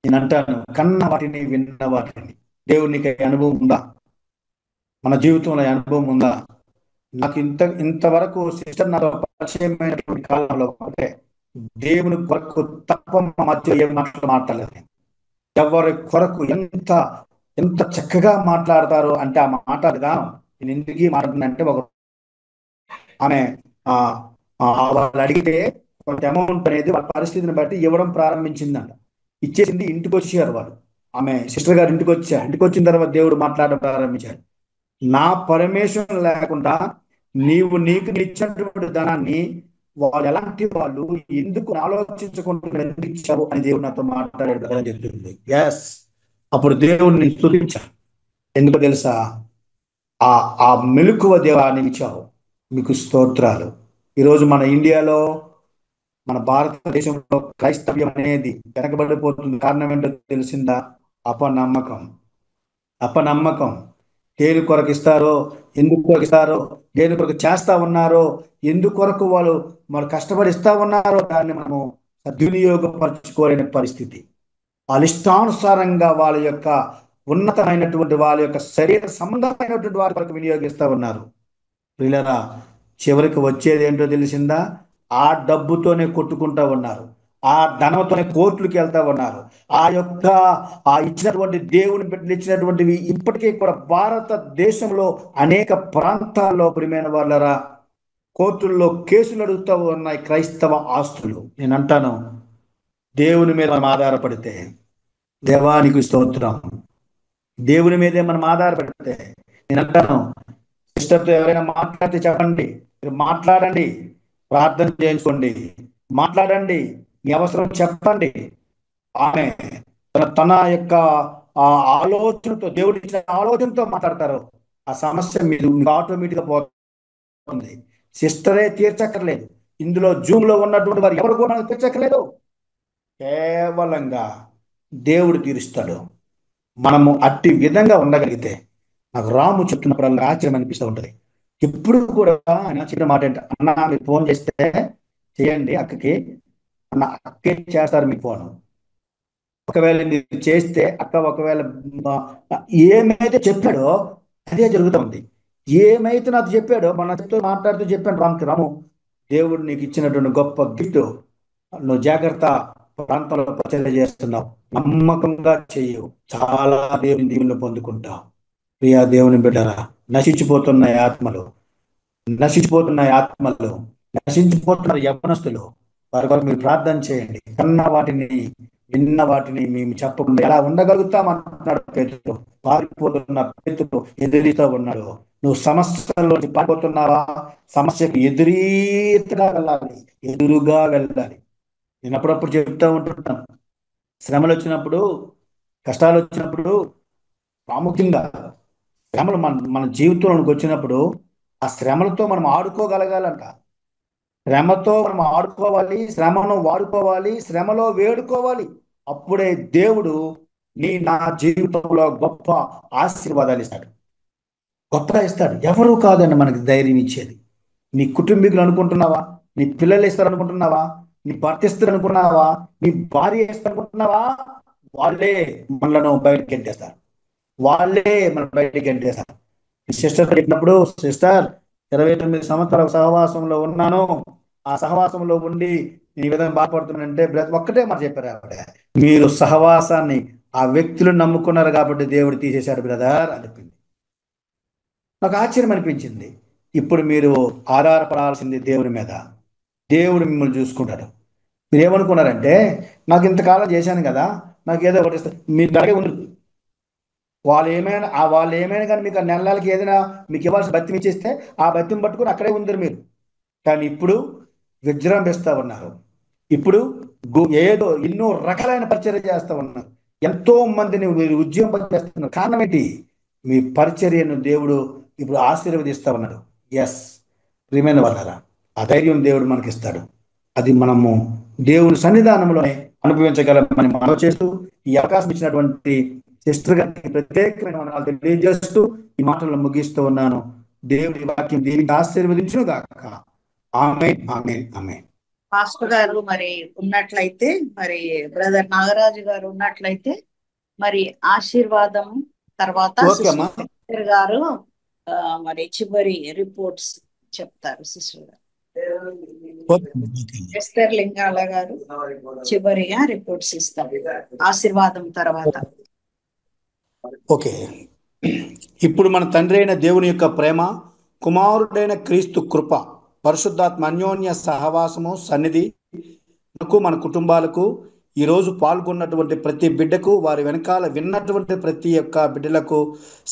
నేను అంటాను, కన్న వాటిని విన్న వాటిని. దేవునికి అనుభవం ఉందా? మన జీవితంలో అనుభవం ఉందా? నాకు ఇంతవరకు సిస్టర్ నాతో పరిచయమైనటువంటి కాలంలో అంటే దేవుని కొరకు తప్ప మా మధ్య ఏ మాటలు మాట్లాడలేదు. ఎవరి కొరకు ఎంత ఎంత చక్కగా మాట్లాడతారు అంటే ఆ మాట్లాడగా నేను ఎందుకు మాట్లాడుతున్నంటే, ఒక ఆమె వాళ్ళు అడిగితే కొంత అమౌంట్ అనేది వాళ్ళ పరిస్థితిని బట్టి ఇవ్వడం ప్రారంభించిందంట. ఇచ్చేసింది. ఇంటికి వచ్చారు వాళ్ళు, ఆమె సిస్టర్ గారు ఇంటికి వచ్చారు. ఇంటికి వచ్చిన తర్వాత దేవుడు మాట్లాడడం ప్రారంభించాడు. నా పరమేశ్వరం లేకుండా నీకు ఇచ్చినటువంటి ధనాన్ని వాళ్ళు ఎలాంటి వాళ్ళు, ఎందుకు ఆలోచించకుండా ఎందుకు ఇచ్చావు అని దేవుడు నాతో మాట్లాడాడు కదా అని చెప్తుంది. ఎస్, అప్పుడు దేవుడిని స్తుతించాను. ఎందుకో తెలుసా? ఆ మెలకువ దేవాన్ని ఇచ్చావు, మీకు స్తోత్రాలు. ఈరోజు మన ఇండియాలో, మన భారతదేశంలో క్రైస్తవ్యం అనేది వెనకబడిపోతుంది. కారణం ఏంటో తెలిసిందా? అపనమ్మకం. దేని కొరకు ఇస్తారో, ఎందుకు కొరకు ఇస్తారో, దేని కొరకు చేస్తా ఉన్నారో, ఎందుకు కొరకు వాళ్ళు కష్టపడి ఇస్తా ఉన్నారో దాన్ని మనము సద్వినియోగపరచుకోలేని పరిస్థితి. వాళ్ళ ఇష్టానుసారంగా వాళ్ళ యొక్క ఉన్నతమైనటువంటి వాళ్ళ యొక్క శరీర సంబంధమైనటువంటి వారి కొరకు వినియోగిస్తూ ఉన్నారు. పిల్లరా, చివరికి వచ్చేది ఏంటో తెలిసిందా? ఆ డబ్బుతోనే కొట్టుకుంటా ఉన్నారు, ఆ ధనంతోనే కోర్టులకు వెళ్తా ఉన్నారు. ఆ ఇచ్చినటువంటి దేవుని బిడ్డలు ఇచ్చినటువంటివి ఇప్పటికీ కూడా భారతదేశంలో అనేక ప్రాంతాల్లో ప్రియమైన వాళ్ళరా కోర్టుల్లో కేసులు అడుగుతూ ఉన్నాయి క్రైస్తవ ఆస్తులు. నేను అంటాను, దేవుని మీద మనం ఆధారపడితే, దేవానికి స్తోత్రం, దేవుని మీదే మనం ఆధారపడితే, నేను అంటాను, సిస్టర్తో ఎవరైనా మాట్లాడితే చెప్పండి, మాట్లాడండి, ప్రార్థన చేయించుకోండి, మాట్లాడండి, మీ అవసరం చెప్పండి. ఆమె తన యొక్క ఆలోచనతో, దేవుడు ఇచ్చిన ఆలోచనతో మాట్లాడతారు. ఆ సమస్య మీకు ఆటోమేటిక్గా పోతుంది. సిస్టరే తీర్చక్కర్లేదు, ఇందులో జూమ్ లో ఉన్నటువంటి వారు ఎవరు కూడా మనకు తీర్చక్కర్లేదు, కేవలంగా దేవుడు తీరుస్తాడు. మనము అట్టి విధంగా ఉండగలిగితే, నాకు రాము చెప్తున్నప్పుడు ఆశ్చర్యం అనిపిస్తూ ఉంటుంది. ఎప్పుడు కూడా ఆయన చెప్పిన మాట ఏంటి? అన్న మీరు ఫోన్ చేస్తే చేయండి అక్కకి, అన్న అక్కే చేస్తారు మీ ఫోన్. ఒకవేళ మీరు చేస్తే అక్క ఒకవేళ ఏమైతే చెప్పాడో అదే జరుగుతుంది. ఏమైతే నాకు చెప్పాడో మనతో మాట్లాడుతూ చెప్పాను, రాము దేవుడు నీకు ఇచ్చినటువంటి గొప్ప గిఫ్ట్, నువ్వు జాగ్రత్త ప్రాంతంలో ప్రచారం చేస్తున్నావు, నమ్మకంగా చెయ్యవు, చాలా దేవుని దీవెనలు పొందుకుంటావు. ప్రియా దేవుని బిడ్డరా, నశించిపోతున్నాయి ఆత్మలు, నశించిపోతున్నారు యవ్వనస్తులు. వారి వరకు మీరు ప్రార్థన చేయండి. కన్న వాటిని విన్న వాటిని మేము చెప్పకుండా ఎలా ఉండగలుగుతామంటున్నాడు పేతురు. పారిపోతున్న పేతురు ఎదురీతో ఉన్నాడు. నువ్వు సమస్యల్లోకి పారిపోతున్నావా? సమస్యకు ఎదురుగా వెళ్ళాలి. నేను అప్పుడప్పుడు చెప్తూ ఉంటున్నాను, శ్రమలు వచ్చినప్పుడు, కష్టాలు వచ్చినప్పుడు, ప్రాముఖ్యంగా శ్రమలు మన జీవితంలోకి వచ్చినప్పుడు ఆ శ్రమలతో మనం ఆడుకోగలగాలంట. శ్రమతో మనం ఆడుకోవాలి, శ్రమను వాడుకోవాలి, శ్రమలో వేడుకోవాలి. అప్పుడే దేవుడు నా జీవితంలో గొప్ప ఆశీర్వాదాలు ఇస్తాడు, గొప్పగా ఇస్తాడు. ఎవరు కాదండి మనకి ధైర్యం ఇచ్చేది. నీ కుటుంబీకులు అనుకుంటున్నావా? నీ పిల్లలు ఇస్తారు అనుకుంటున్నావా? నీ భర్త ఇస్తారు అనుకున్నావా? నీ భార్య ఇస్తారు అనుకుంటున్నావా? వాళ్ళే మనలను బయటకు గెంటేస్తారు. సిస్టర్ చెప్పినప్పుడు, సిస్టర్ 29 సంవత్సరాల సహవాసంలో ఉన్నాను, ఆ సహవాసంలో ఉండి ఈ విధంగా బాధపడుతున్నానంటే ఒక్కటే మాట చెప్పారు ఆవిడ, మీరు సహవాసాన్ని ఆ వ్యక్తులను నమ్ముకున్నారు కాబట్టి దేవుడు తీసేశాడు బ్రదర్ అని చెప్పింది. నాకు ఆశ్చర్యం అనిపించింది. ఇప్పుడు మీరు ఆధారపడాల్సింది దేవుని మీద, దేవుడు మిమ్మల్ని చూసుకుంటాడు. మీరు ఏమనుకున్నారంటే, నాకు ఇంతకాలం చేశాను కదా, నాకు ఏదో ఒకటి ఇస్తారు, మీరు అలాగే ఉండదు. వాళ్ళు ఏమైనా కానీ మీకు నెలలకి ఏదైనా మీకు ఇవ్వాల్సిన బత్తిని ఇచ్చేస్తే ఆ బత్తిని పట్టుకుని అక్కడే ఉందరు మీరు. కానీ ఇప్పుడు విజృంభిస్తా ఉన్నారు. ఇప్పుడు ఏదో ఎన్నో రకాలైన పరిచర్య చేస్తా ఉన్నారు. ఎంతో మందిని మీరు ఉద్యమం చేస్తున్నారు. కారణం ఏంటి? మీ పరిచర్యను దేవుడు ఇప్పుడు ఆశీర్వదిస్తా ఉన్నాడు. ఎస్, ప్రియమైన వాళ్ళారా, ఆ ధైర్యం దేవుడు మనకి ఇస్తాడు. అది మనము దేవుని సన్నిధానంలోనే అనుభవించగలమని మనం చేస్తూ, ఈ అవకాశం ఇచ్చినటువంటి సిస్టర్ గారికి ప్రత్యేకమైన వందనాలు తెలియజేస్తూ ఈ మాటలను ముగిస్తూ ఉన్నాను. దేవుడి వాక్యం దీనికి ఆశీర్వదించును గాక. ఆమేన్, ఆమేన్, ఆమేన్. పాస్టర్ గారు మరి ఉన్నట్లయితే, మరి బ్రదర్ నాగరాజు గారు ఉన్నట్లయితే మరి ఆశీర్వాదం తర్వాత ఓకే అమ్మా. సిస్టర్ గారు మరి చివరి రిపోర్ట్స్ చెప్తారు. సిస్టర్ గారు ఎస్తర్ లింగాల గారు చివరిగా రిపోర్ట్స్ ఇస్తారు ఆశీర్వాదం తర్వాత. ఓకే, ఇప్పుడు మన తండ్రి అయిన దేవుని యొక్క ప్రేమ, కుమారుడైన క్రీస్తు కృప, పరిశుద్ధాత్మ అన్యోన్య సహవాసము, సన్నిధి మనకు, మన కుటుంబాలకు, ఈరోజు పాల్గొన్నటువంటి ప్రతి బిడ్డకు, వారి వెనకాల విన్నటువంటి ప్రతి ఒక్క బిడ్డలకు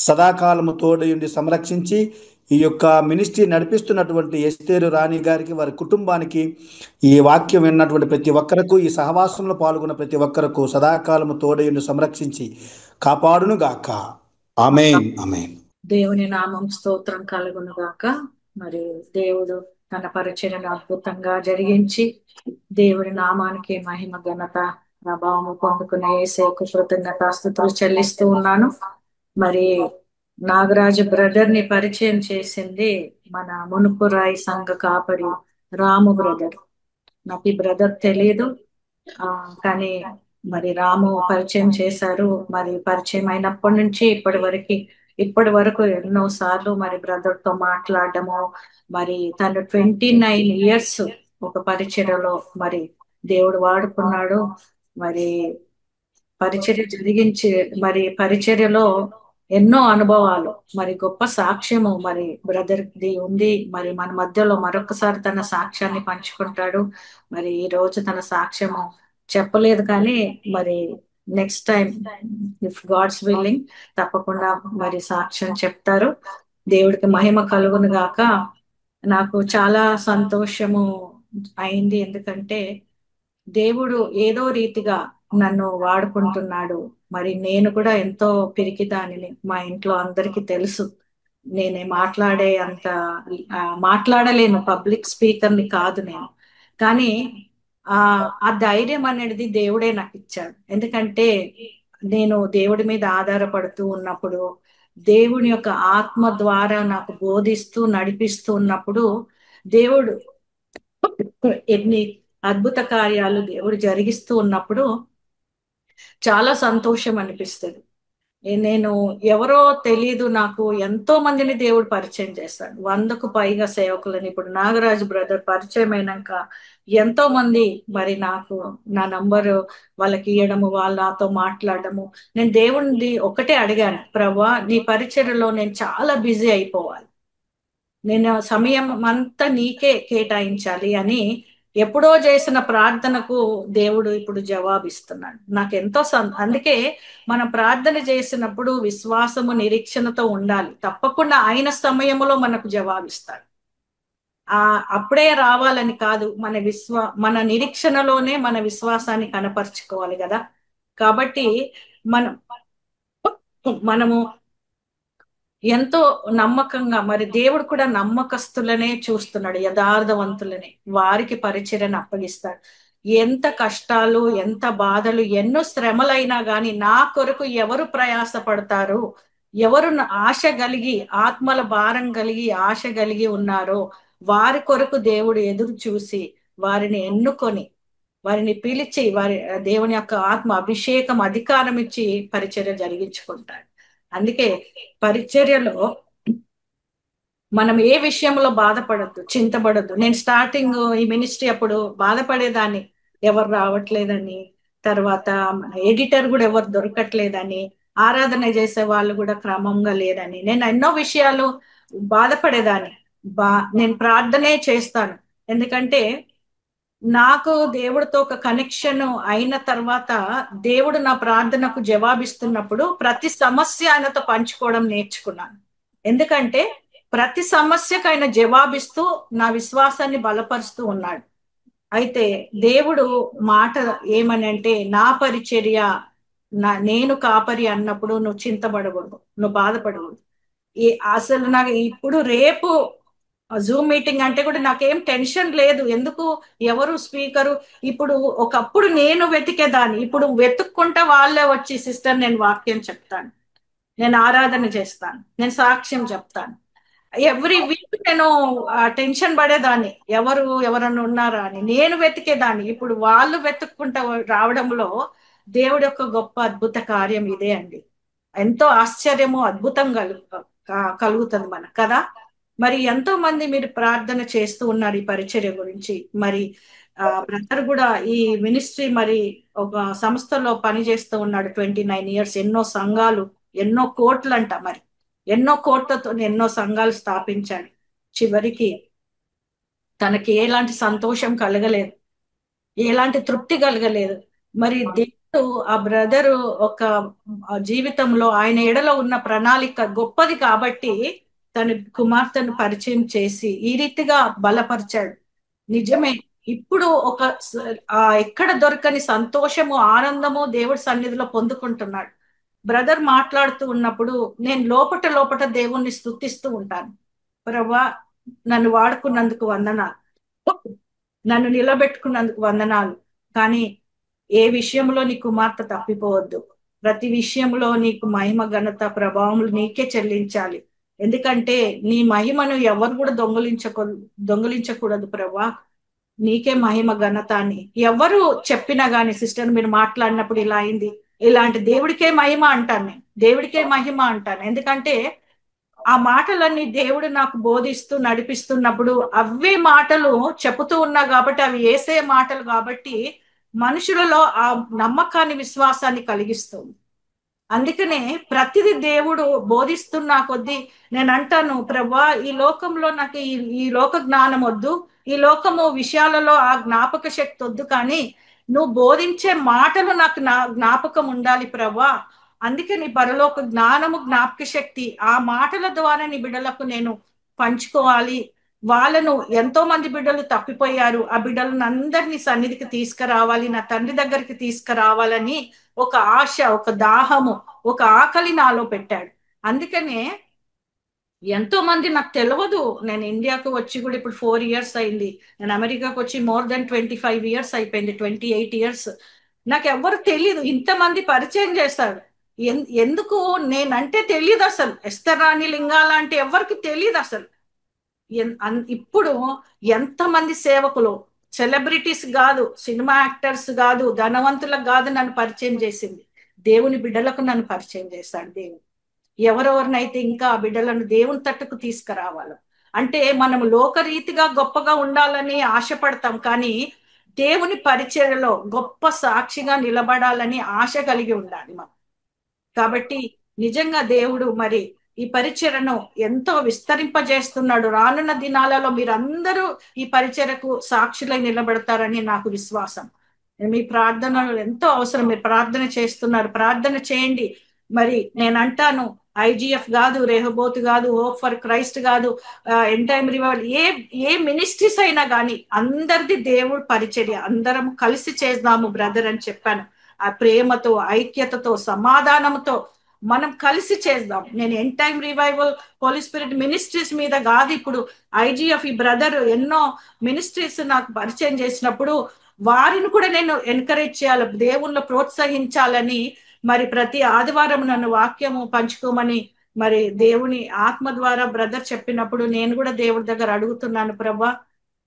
సదాకాలము తోడయుండి సంరక్షించి, ఈ యొక్క మినిస్ట్రీ నడిపిస్తున్నటువంటి ఎస్తేరు రాణి గారికి, వారి కుటుంబానికి, ఈ వాక్యం విన్నటువంటి ప్రతి ఒక్కరకు, ఈ సహవాసంలో పాల్గొన్న ప్రతి ఒక్కరకు సదాకాలము తోడయుండి సంరక్షించి కాపాడును గాక. ఆమేన్, ఆమేన్. దేవుని నామం స్తోత్రం కలుగును గాక. మరి దేవుడు తన పరిచర్యను అద్భుతంగా జరిగించి దేవుడి నామానికి మహిమ, ఘనత, ప్రభావము పొందుకునే యేసుకు కృతజ్ఞతాస్తుతులు చెల్లిస్తూ ఉన్నాను. మరి నాగరాజు బ్రదర్ ని పరిచయం చేసింది మన మునుపురాయి సంఘ కాపరి రాము బ్రదర్. నాకు ఈ బ్రదర్ తెలియదు, కానీ మరి రాము పరిచయం చేశారు. మరి పరిచయం అయినప్పటి నుంచి ఇప్పటి వరకు ఎన్నో సార్లు మరి బ్రదర్ తో మాట్లాడటము, మరి తను 29 years ఒక పరిచర్యలో మరి దేవుడు వాడుకున్నాడు. మరి పరిచర్యలో ఎన్నో అనుభవాలు, మరి గొప్ప సాక్ష్యము మరి బ్రదర్ ది ఉంది. మరి మన మధ్యలో మరొకసారి తన సాక్ష్యాన్ని పంచుకుంటాడు. మరి ఈ రోజు తన సాక్ష్యము చెప్పలేదు, కానీ మరి next time if God's willing తప్పకుండా మరి సాక్ష్యం చెప్తారు. దేవుడికి మహిమ కలుగును గాక. నాకు చాలా సంతోషము అయింది, ఎందుకంటే దేవుడు ఏదో రీతిగా నన్ను వాడుకుంటున్నాడు. మరి నేను కూడా ఎంతో పిరికిదానిని, మా ఇంట్లో అందరికీ తెలుసు. నేనే మాట్లాడలేను, పబ్లిక్ స్పీకర్ని కాదు నేను. కానీ ఆ ధైర్యం అనేది దేవుడే నాకు ఇచ్చాడు. ఎందుకంటే నేను దేవుడి మీద ఆధారపడుతూ ఉన్నప్పుడు, దేవుని యొక్క ఆత్మ ద్వారా నాకు బోధిస్తూ నడిపిస్తూ ఉన్నప్పుడు, దేవుడు ఎన్ని అద్భుత కార్యాలు దేవుడు జరిగిస్తూ ఉన్నప్పుడు చాలా సంతోషం అనిపిస్తుంది. నేను ఎవరో తెలీదు, నాకు ఎంతో మందిని దేవుడు పరిచయం చేస్తాడు. 100కు పైగా సేవకులని ఇప్పుడు నాగరాజు బ్రదర్ పరిచయం అయినాక ఎంతో మంది మరి నాకు నా నంబరు వాళ్ళకి ఇవ్వడము, వాళ్ళతో మాట్లాడడము. నేను దేవుడిని ఒకటే అడిగాను, ప్రభా నీ పరిచర్యలో నేను చాలా బిజీ అయిపోవాలి, నేను సమయం అంతా నీకే కేటాయించాలి అని ఎప్పుడో చేసిన ప్రార్థనకు దేవుడు ఇప్పుడు జవాబిస్తున్నాడు. నాకెంతో అందుకే మనం ప్రార్థన చేసినప్పుడు విశ్వాసము, నిరీక్షణతో ఉండాలి. తప్పకుండా ఆయన సమయంలో మనకు జవాబిస్తాడు. అప్పుడే రావాలని కాదు, మన నిరీక్షణలోనే మన విశ్వాసాన్ని కనపరుచుకోవాలి కదా. కాబట్టి మనము ఎంతో నమ్మకంగా, మరి దేవుడు కూడా నమ్మకస్తులనే చూస్తున్నాడు, యథార్థవంతులనే వారికి పరిచర్యను అప్పగిస్తాడు. ఎంత కష్టాలు, ఎంత బాధలు, ఎన్నో శ్రమలైనా గాని నా కొరకు ఎవరు ప్రయాస పడతారు, ఎవరు ఆశ కలిగి, ఆత్మల భారం కలిగి ఆశ కలిగి ఉన్నారో వారి కొరకు దేవుడు ఎదురు చూసి వారిని ఎన్నుకొని, వారిని పిలిచి, దేవుని యొక్క ఆత్మ అభిషేకం, అధికారం ఇచ్చి పరిచర్య జరిగించుకుంటాడు. అందుకే పరిచర్యలో మనం ఏ విషయంలో బాధపడద్దు, చింతపడద్దు. నేను స్టార్టింగ్ ఈ మినిస్ట్రీ అప్పుడు బాధపడేదాన్ని, ఎవరు రావట్లేదని, తర్వాత ఎడిటర్ కూడా ఎవరు దొరకట్లేదని, ఆరాధన చేసే వాళ్ళు కూడా క్రమంగా లేదని, నేను ఎన్నో విషయాలు బాధపడేదాన్ని. నేను ప్రార్థనే చేస్తాను. ఎందుకంటే నాకు దేవుడితో ఒక కనెక్షన్ అయిన తర్వాత దేవుడు నా ప్రార్థనకు జవాబిస్తున్నప్పుడు ప్రతి సమస్య ఆయనతో పంచుకోవడం నేర్చుకున్నాను. ఎందుకంటే ప్రతి సమస్యకు ఆయన జవాబిస్తూ నా విశ్వాసాన్ని బలపరుస్తూ ఉన్నాడు. అయితే దేవుడు మాట ఏమని అంటే, నా పరిచర్య నేను కాపరి అన్నప్పుడు నువ్వు చింతపడకూడదు, నువ్వు బాధపడకూడదు. అసలు నాకు ఇప్పుడు రేపు జూమ్ మీటింగ్ అంటే కూడా నాకేం టెన్షన్ లేదు. ఎందుకు, ఎవరు స్పీకరు? ఇప్పుడు ఒకప్పుడు నేను వెతికేదాన్ని, ఇప్పుడు వెతుక్కుంటా వాళ్ళే వచ్చి, సిస్టర్ నేను వాక్యం చెప్తాను, నేను ఆరాధన చేస్తాను, నేను సాక్ష్యం చెప్తాను. ఎవ్రీ వీక్ నేను టెన్షన్ పడేదాన్ని, ఎవరన్నా ఉన్నారా అని. నేను వెతికేదాన్ని, ఇప్పుడు వాళ్ళు వెతుక్కుంటా రావడంలో దేవుడి యొక్క గొప్ప అద్భుత కార్యం ఇదే అండి. ఎంతో ఆశ్చర్యము, అద్భుతం కలుగుతుంది మనకు కదా. మరి ఎంతో మంది మీరు ప్రార్థన చేస్తూ ఉన్నారు ఈ పరిచర్య గురించి. మరి బ్రదర్ కూడా ఈ మినిస్ట్రీ మరి ఒక సంస్థలో పని చేస్తూ ఉన్నాడు 29 years. ఎన్నో సంఘాలు, ఎన్నో కోట్లంట, మరి ఎన్నో కోట్లతో ఎన్నో సంఘాలు స్థాపించాడు. చివరికి తనకి ఎలాంటి సంతోషం కలగలేదు, ఎలాంటి తృప్తి కలగలేదు. మరి దేవుడు ఆ బ్రదరు ఒక జీవితంలో ఆయన ఎడలో ఉన్న ప్రణాళిక గొప్పది కాబట్టి తన కుమార్తెను పరిచయం చేసి ఈ రీతిగా బలపరిచాడు. నిజమే, ఇప్పుడు ఒక ఎక్కడ దొరకని సంతోషము, ఆనందము దేవుడి సన్నిధిలో పొందుకుంటున్నాడు. బ్రదర్ మాట్లాడుతూ ఉన్నప్పుడు నేను లోపట దేవుణ్ణి స్తుతిస్తూ ఉంటాను. ప్రభువా, నన్ను వాడుకున్నందుకు వందనాలు, నన్ను నిలబెట్టుకున్నందుకు వందనాలు. కానీ ఏ విషయంలో నీ కుమార్తె తప్పిపోవద్దు, ప్రతి విషయంలో నీకు మహిమ, ఘనత, ప్రభావములు నీకే చెల్లించాలి. ఎందుకంటే నీ మహిమను ఎవరు కూడా దొంగిలించకూడదు ప్రభా, నీకే మహిమ, ఘనత అని ఎవరు చెప్పినా గాని, సిస్టర్ మీరు మాట్లాడినప్పుడు ఇలా అయింది, ఇలాంటి దేవుడికే మహిమ అంటాను నేను, దేవుడికే మహిమ అంటాను. ఎందుకంటే ఆ మాటలన్నీ దేవుడు నాకు బోధిస్తూ నడిపిస్తున్నప్పుడు అవే మాటలు చెబుతూ ఉన్నా కాబట్టి, అవి యేసే మాటలు కాబట్టి మనుషులలో ఆ నమ్మకాన్ని, విశ్వాసాన్ని కలిగిస్తుంది. అందుకనే ప్రతిదీ దేవుడు బోధిస్తున్నా కొద్దీ నేను అంటాను, ప్రభా ఈ లోకంలో నాకు ఈ లోక జ్ఞానం వద్దు, ఈ లోకము విషయాలలో ఆ జ్ఞాపక శక్తి వద్దు, కానీ నువ్వు బోధించే మాటలు నాకు జ్ఞాపకం ఉండాలి ప్రభా. అందుకే నీ పరలోక జ్ఞానము, జ్ఞాపక శక్తి ఆ మాటల ద్వారా నీ బిడ్డలకు నేను పంచుకోవాలి. వాళ్ళను, ఎంతో మంది బిడ్డలు తప్పిపోయారు, ఆ బిడ్డలను అందరినీ సన్నిధికి తీసుకురావాలి, నా తండ్రి దగ్గరికి తీసుకురావాలని ఒక ఆశ, ఒక దాహము, ఒక ఆకలి నాలో పెట్టాడు. అందుకనే ఎంతో మంది, నాకు తెలియదు, నేను ఇండియాకు వచ్చి కూడా ఇప్పుడు 4 years అయింది, నేను అమెరికాకు వచ్చి more than 25 years అయిపోయింది, 28 years. నాకు ఎవ్వరు తెలియదు, ఇంతమంది పరిచయం చేశారు. ఎందుకు నేనంటే తెలియదు అసలు, ఎస్తర్ రాణి లింగాల అంటే ఎవరికి తెలియదు అసలు. ఇప్పుడు ఎంతమంది సేవకులు, సెలబ్రిటీస్ కాదు, సినిమా యాక్టర్స్ కాదు, ధనవంతులకు కాదు నన్ను పరిచయం చేసింది, దేవుని బిడ్డలకు నన్ను పరిచయం చేశాడు దేవుడు. ఎవరెవరినైతే ఇంకా ఆ బిడ్డలను దేవుని తట్టుకు తీసుకురావాలి అంటే, మనం లోకరీతిగా గొప్పగా ఉండాలని ఆశపడతాం, కానీ దేవుని పరిచర్యలో గొప్ప సాక్షిగా నిలబడాలని ఆశ కలిగి ఉండాలి మనం. కాబట్టి నిజంగా దేవుడు మరి ఈ పరిచర్యను ఎంతో విస్తరింపజేస్తున్నాడు. రానున్న దినాలలో మీరందరూ ఈ పరిచర్యకు సాక్షులై నిలబడతారని నాకు విశ్వాసం. మీ ప్రార్థనలు ఎంతో అవసరం, మీరు ప్రార్థన చేస్తున్నారు, ప్రార్థన చేయండి. మరి నేను అంటాను, IGF కాదు, రెహోబోత్ కాదు, హోప్ ఫర్ క్రైస్ట్ కాదు, ఎండ్ టైమ్ రివైవల్, ఏ మినిస్ట్రీస్ అయినా కానీ అందరిది దేవుడు పరిచర్య, అందరం కలిసి చేద్దాము బ్రదర్ అని చెప్పాను. ఆ ప్రేమతో, ఐక్యతతో, సమాధానంతో మనం కలిసి చేద్దాం. నేను end time revival, Holi spirit ministries మీద కాదు, ఇప్పుడు IGF ఈ బ్రదర్ ఎన్నో మినిస్ట్రీస్ నాకు పరిచయం చేసినప్పుడు వారిని కూడా నేను ఎంకరేజ్ చేయాలి, దేవుళ్ళు ప్రోత్సహించాలని. మరి ప్రతి ఆదివారం నన్ను వాక్యము పంచుకోమని మరి దేవుని ఆత్మ ద్వారా బ్రదర్ చెప్పినప్పుడు నేను కూడా దేవుడి దగ్గర అడుగుతున్నాను, ప్రభా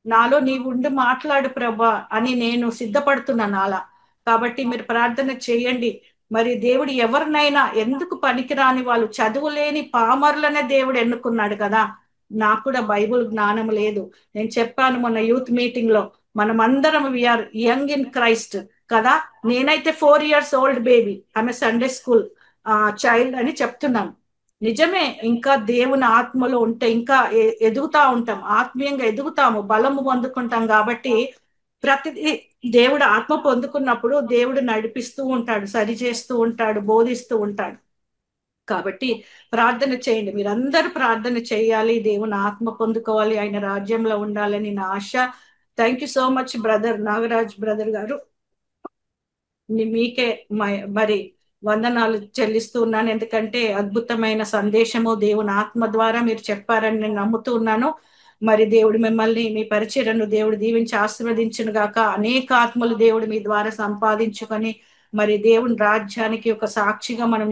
నాలో నీవు ఉండి మాట్లాడు ప్రభా అని నేను సిద్ధపడుతున్నాను అలా. కాబట్టి మీరు ప్రార్థన చేయండి. మరి దేవుడు ఎవరినైనా, ఎందుకు పనికిరాని వాళ్ళు, చదువు లేని పామరులనే దేవుడు ఎన్నుకున్నాడు కదా. నాకు కూడా బైబుల్ జ్ఞానం లేదు. నేను చెప్పాను మొన్న యూత్ మీటింగ్ లో, మనం అందరం వీఆర్ యంగ్ ఇన్ క్రైస్ట్ కదా. నేనైతే 4 years ఓల్డ్ బేబీ, ఆమె సండే స్కూల్ చైల్డ్ అని చెప్తున్నాను. నిజమే, ఇంకా దేవుని ఆత్మలో ఉంటే ఇంకా ఎదుగుతా ఉంటాం, ఆత్మీయంగా ఎదుగుతాము, బలము పొందుకుంటాం. కాబట్టి ప్రతిదీ దేవుడు ఆత్మ పొందుకున్నప్పుడు దేవుడు నడిపిస్తూ ఉంటాడు, సరి చేస్తూ ఉంటాడు, బోధిస్తూ ఉంటాడు. కాబట్టి ప్రార్థన చేయండి, మీరందరూ ప్రార్థన చేయాలి, దేవుని ఆత్మ పొందుకోవాలి, ఆయన రాజ్యంలో ఉండాలని నా ఆశ. Thank you so much brother Nagaraj brother గారు, మీకే మరి వందనాలు చెల్లిస్తూ ఉన్నాను. ఎందుకంటే అద్భుతమైన సందేశము దేవుని ఆత్మ ద్వారా మీరు చెప్పారని నేను నమ్ముతూ ఉన్నాను. మరి దేవుడు మిమ్మల్ని, మీ పరిచర్యను దేవుడు దీవించి ఆశీర్వదించును గాక. అనేక ఆత్మలు దేవుడు మీ ద్వారా సంపాదించుకొని మరి దేవుని రాజ్యానికి ఒక సాక్షిగా మనం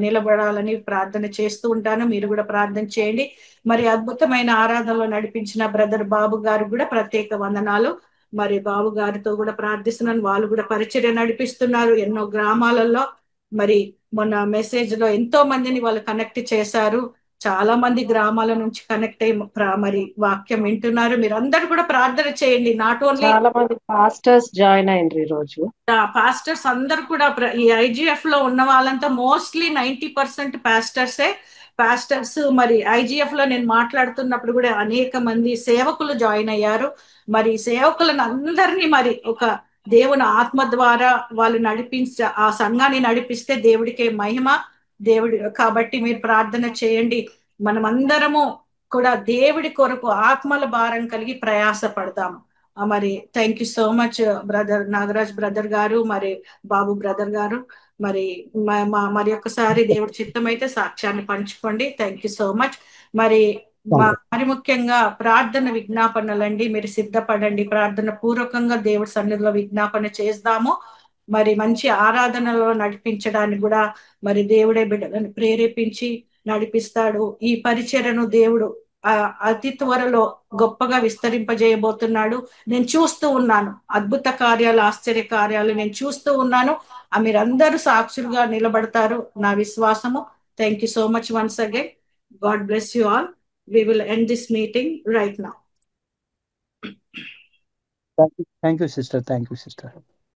నిలబడాలని ప్రార్థన చేస్తూ ఉంటాను. మీరు కూడా ప్రార్థన చేయండి. మరి అద్భుతమైన ఆరాధనలో నడిపించిన బ్రదర్ బాబు గారు కూడా ప్రత్యేక వందనాలు. మరి బాబు గారితో కూడా ప్రార్థిస్తున్నాను, వాళ్ళు కూడా పరిచర్య నడిపిస్తున్నారు ఎన్నో గ్రామాలలో. మరి మొన్న మెసేజ్ లో ఎంతో మందిని వాళ్ళు కనెక్ట్ చేశారు, చాలా మంది గ్రామాల నుంచి కనెక్ట్ అయ్యి మరి వాక్యం వింటున్నారు. మీరు అందరు కూడా ప్రార్థన చేయండి. నాట్ ఓన్లీ చాలా మంది పాస్టర్స్ జాయిన్ అయ్యారు ఈ రోజు. పాస్టర్స్ అందరు కూడా, ఈ ఐజిఎఫ్ లో ఉన్న వాళ్ళంతా మోస్ట్లీ 90% పాస్టర్స్. మరి ఐజిఎఫ్ లో నేను మాట్లాడుతున్నప్పుడు కూడా అనేక మంది సేవకులు జాయిన్ అయ్యారు. మరి సేవకులను అందరినీ మరి ఒక దేవుని ఆత్మ ద్వారా వాళ్ళు ఆ సంఘాన్ని నడిపిస్తే దేవుడికే మహిమ. దేవుడి కాబట్టి మీరు ప్రార్థన చేయండి. మనం అందరము కూడా దేవుడి కొరకు ఆత్మల భారం కలిగి ప్రయాస పడదాము. మరి thank you so much brother Nagaraj brother గారు, మరి బాబు బ్రదర్ గారు. మరి మరి ఒక్కసారి దేవుడి చిత్తం అయితే సాక్ష్యాన్ని పంచుకోండి. Thank you so much. మరి మరి ముఖ్యంగా ప్రార్థన విజ్ఞాపనలండి, మీరు సిద్ధపడండి, ప్రార్థన పూర్వకంగా దేవుడి సన్నిధిలో విజ్ఞాపన చేద్దాము. మరి మంచి ఆరాధనలో నడిపించడానికి కూడా మరి దేవుడే బిడ్డలను ప్రేరేపించి నడిపిస్తాడు. ఈ పరిచర్యను దేవుడు అతి త్వరలో గొప్పగా విస్తరింపజేయబోతున్నాడు. నేను చూస్తూ ఉన్నాను అద్భుత కార్యాలు, ఆశ్చర్య కార్యాలు నేను చూస్తూ ఉన్నాను. మీరందరూ సాక్షులుగా నిలబడతారు నా విశ్వాసము. Thank you so much once again. God bless you all. We will end this meeting right now. Thank you, sister. Thank you, sister.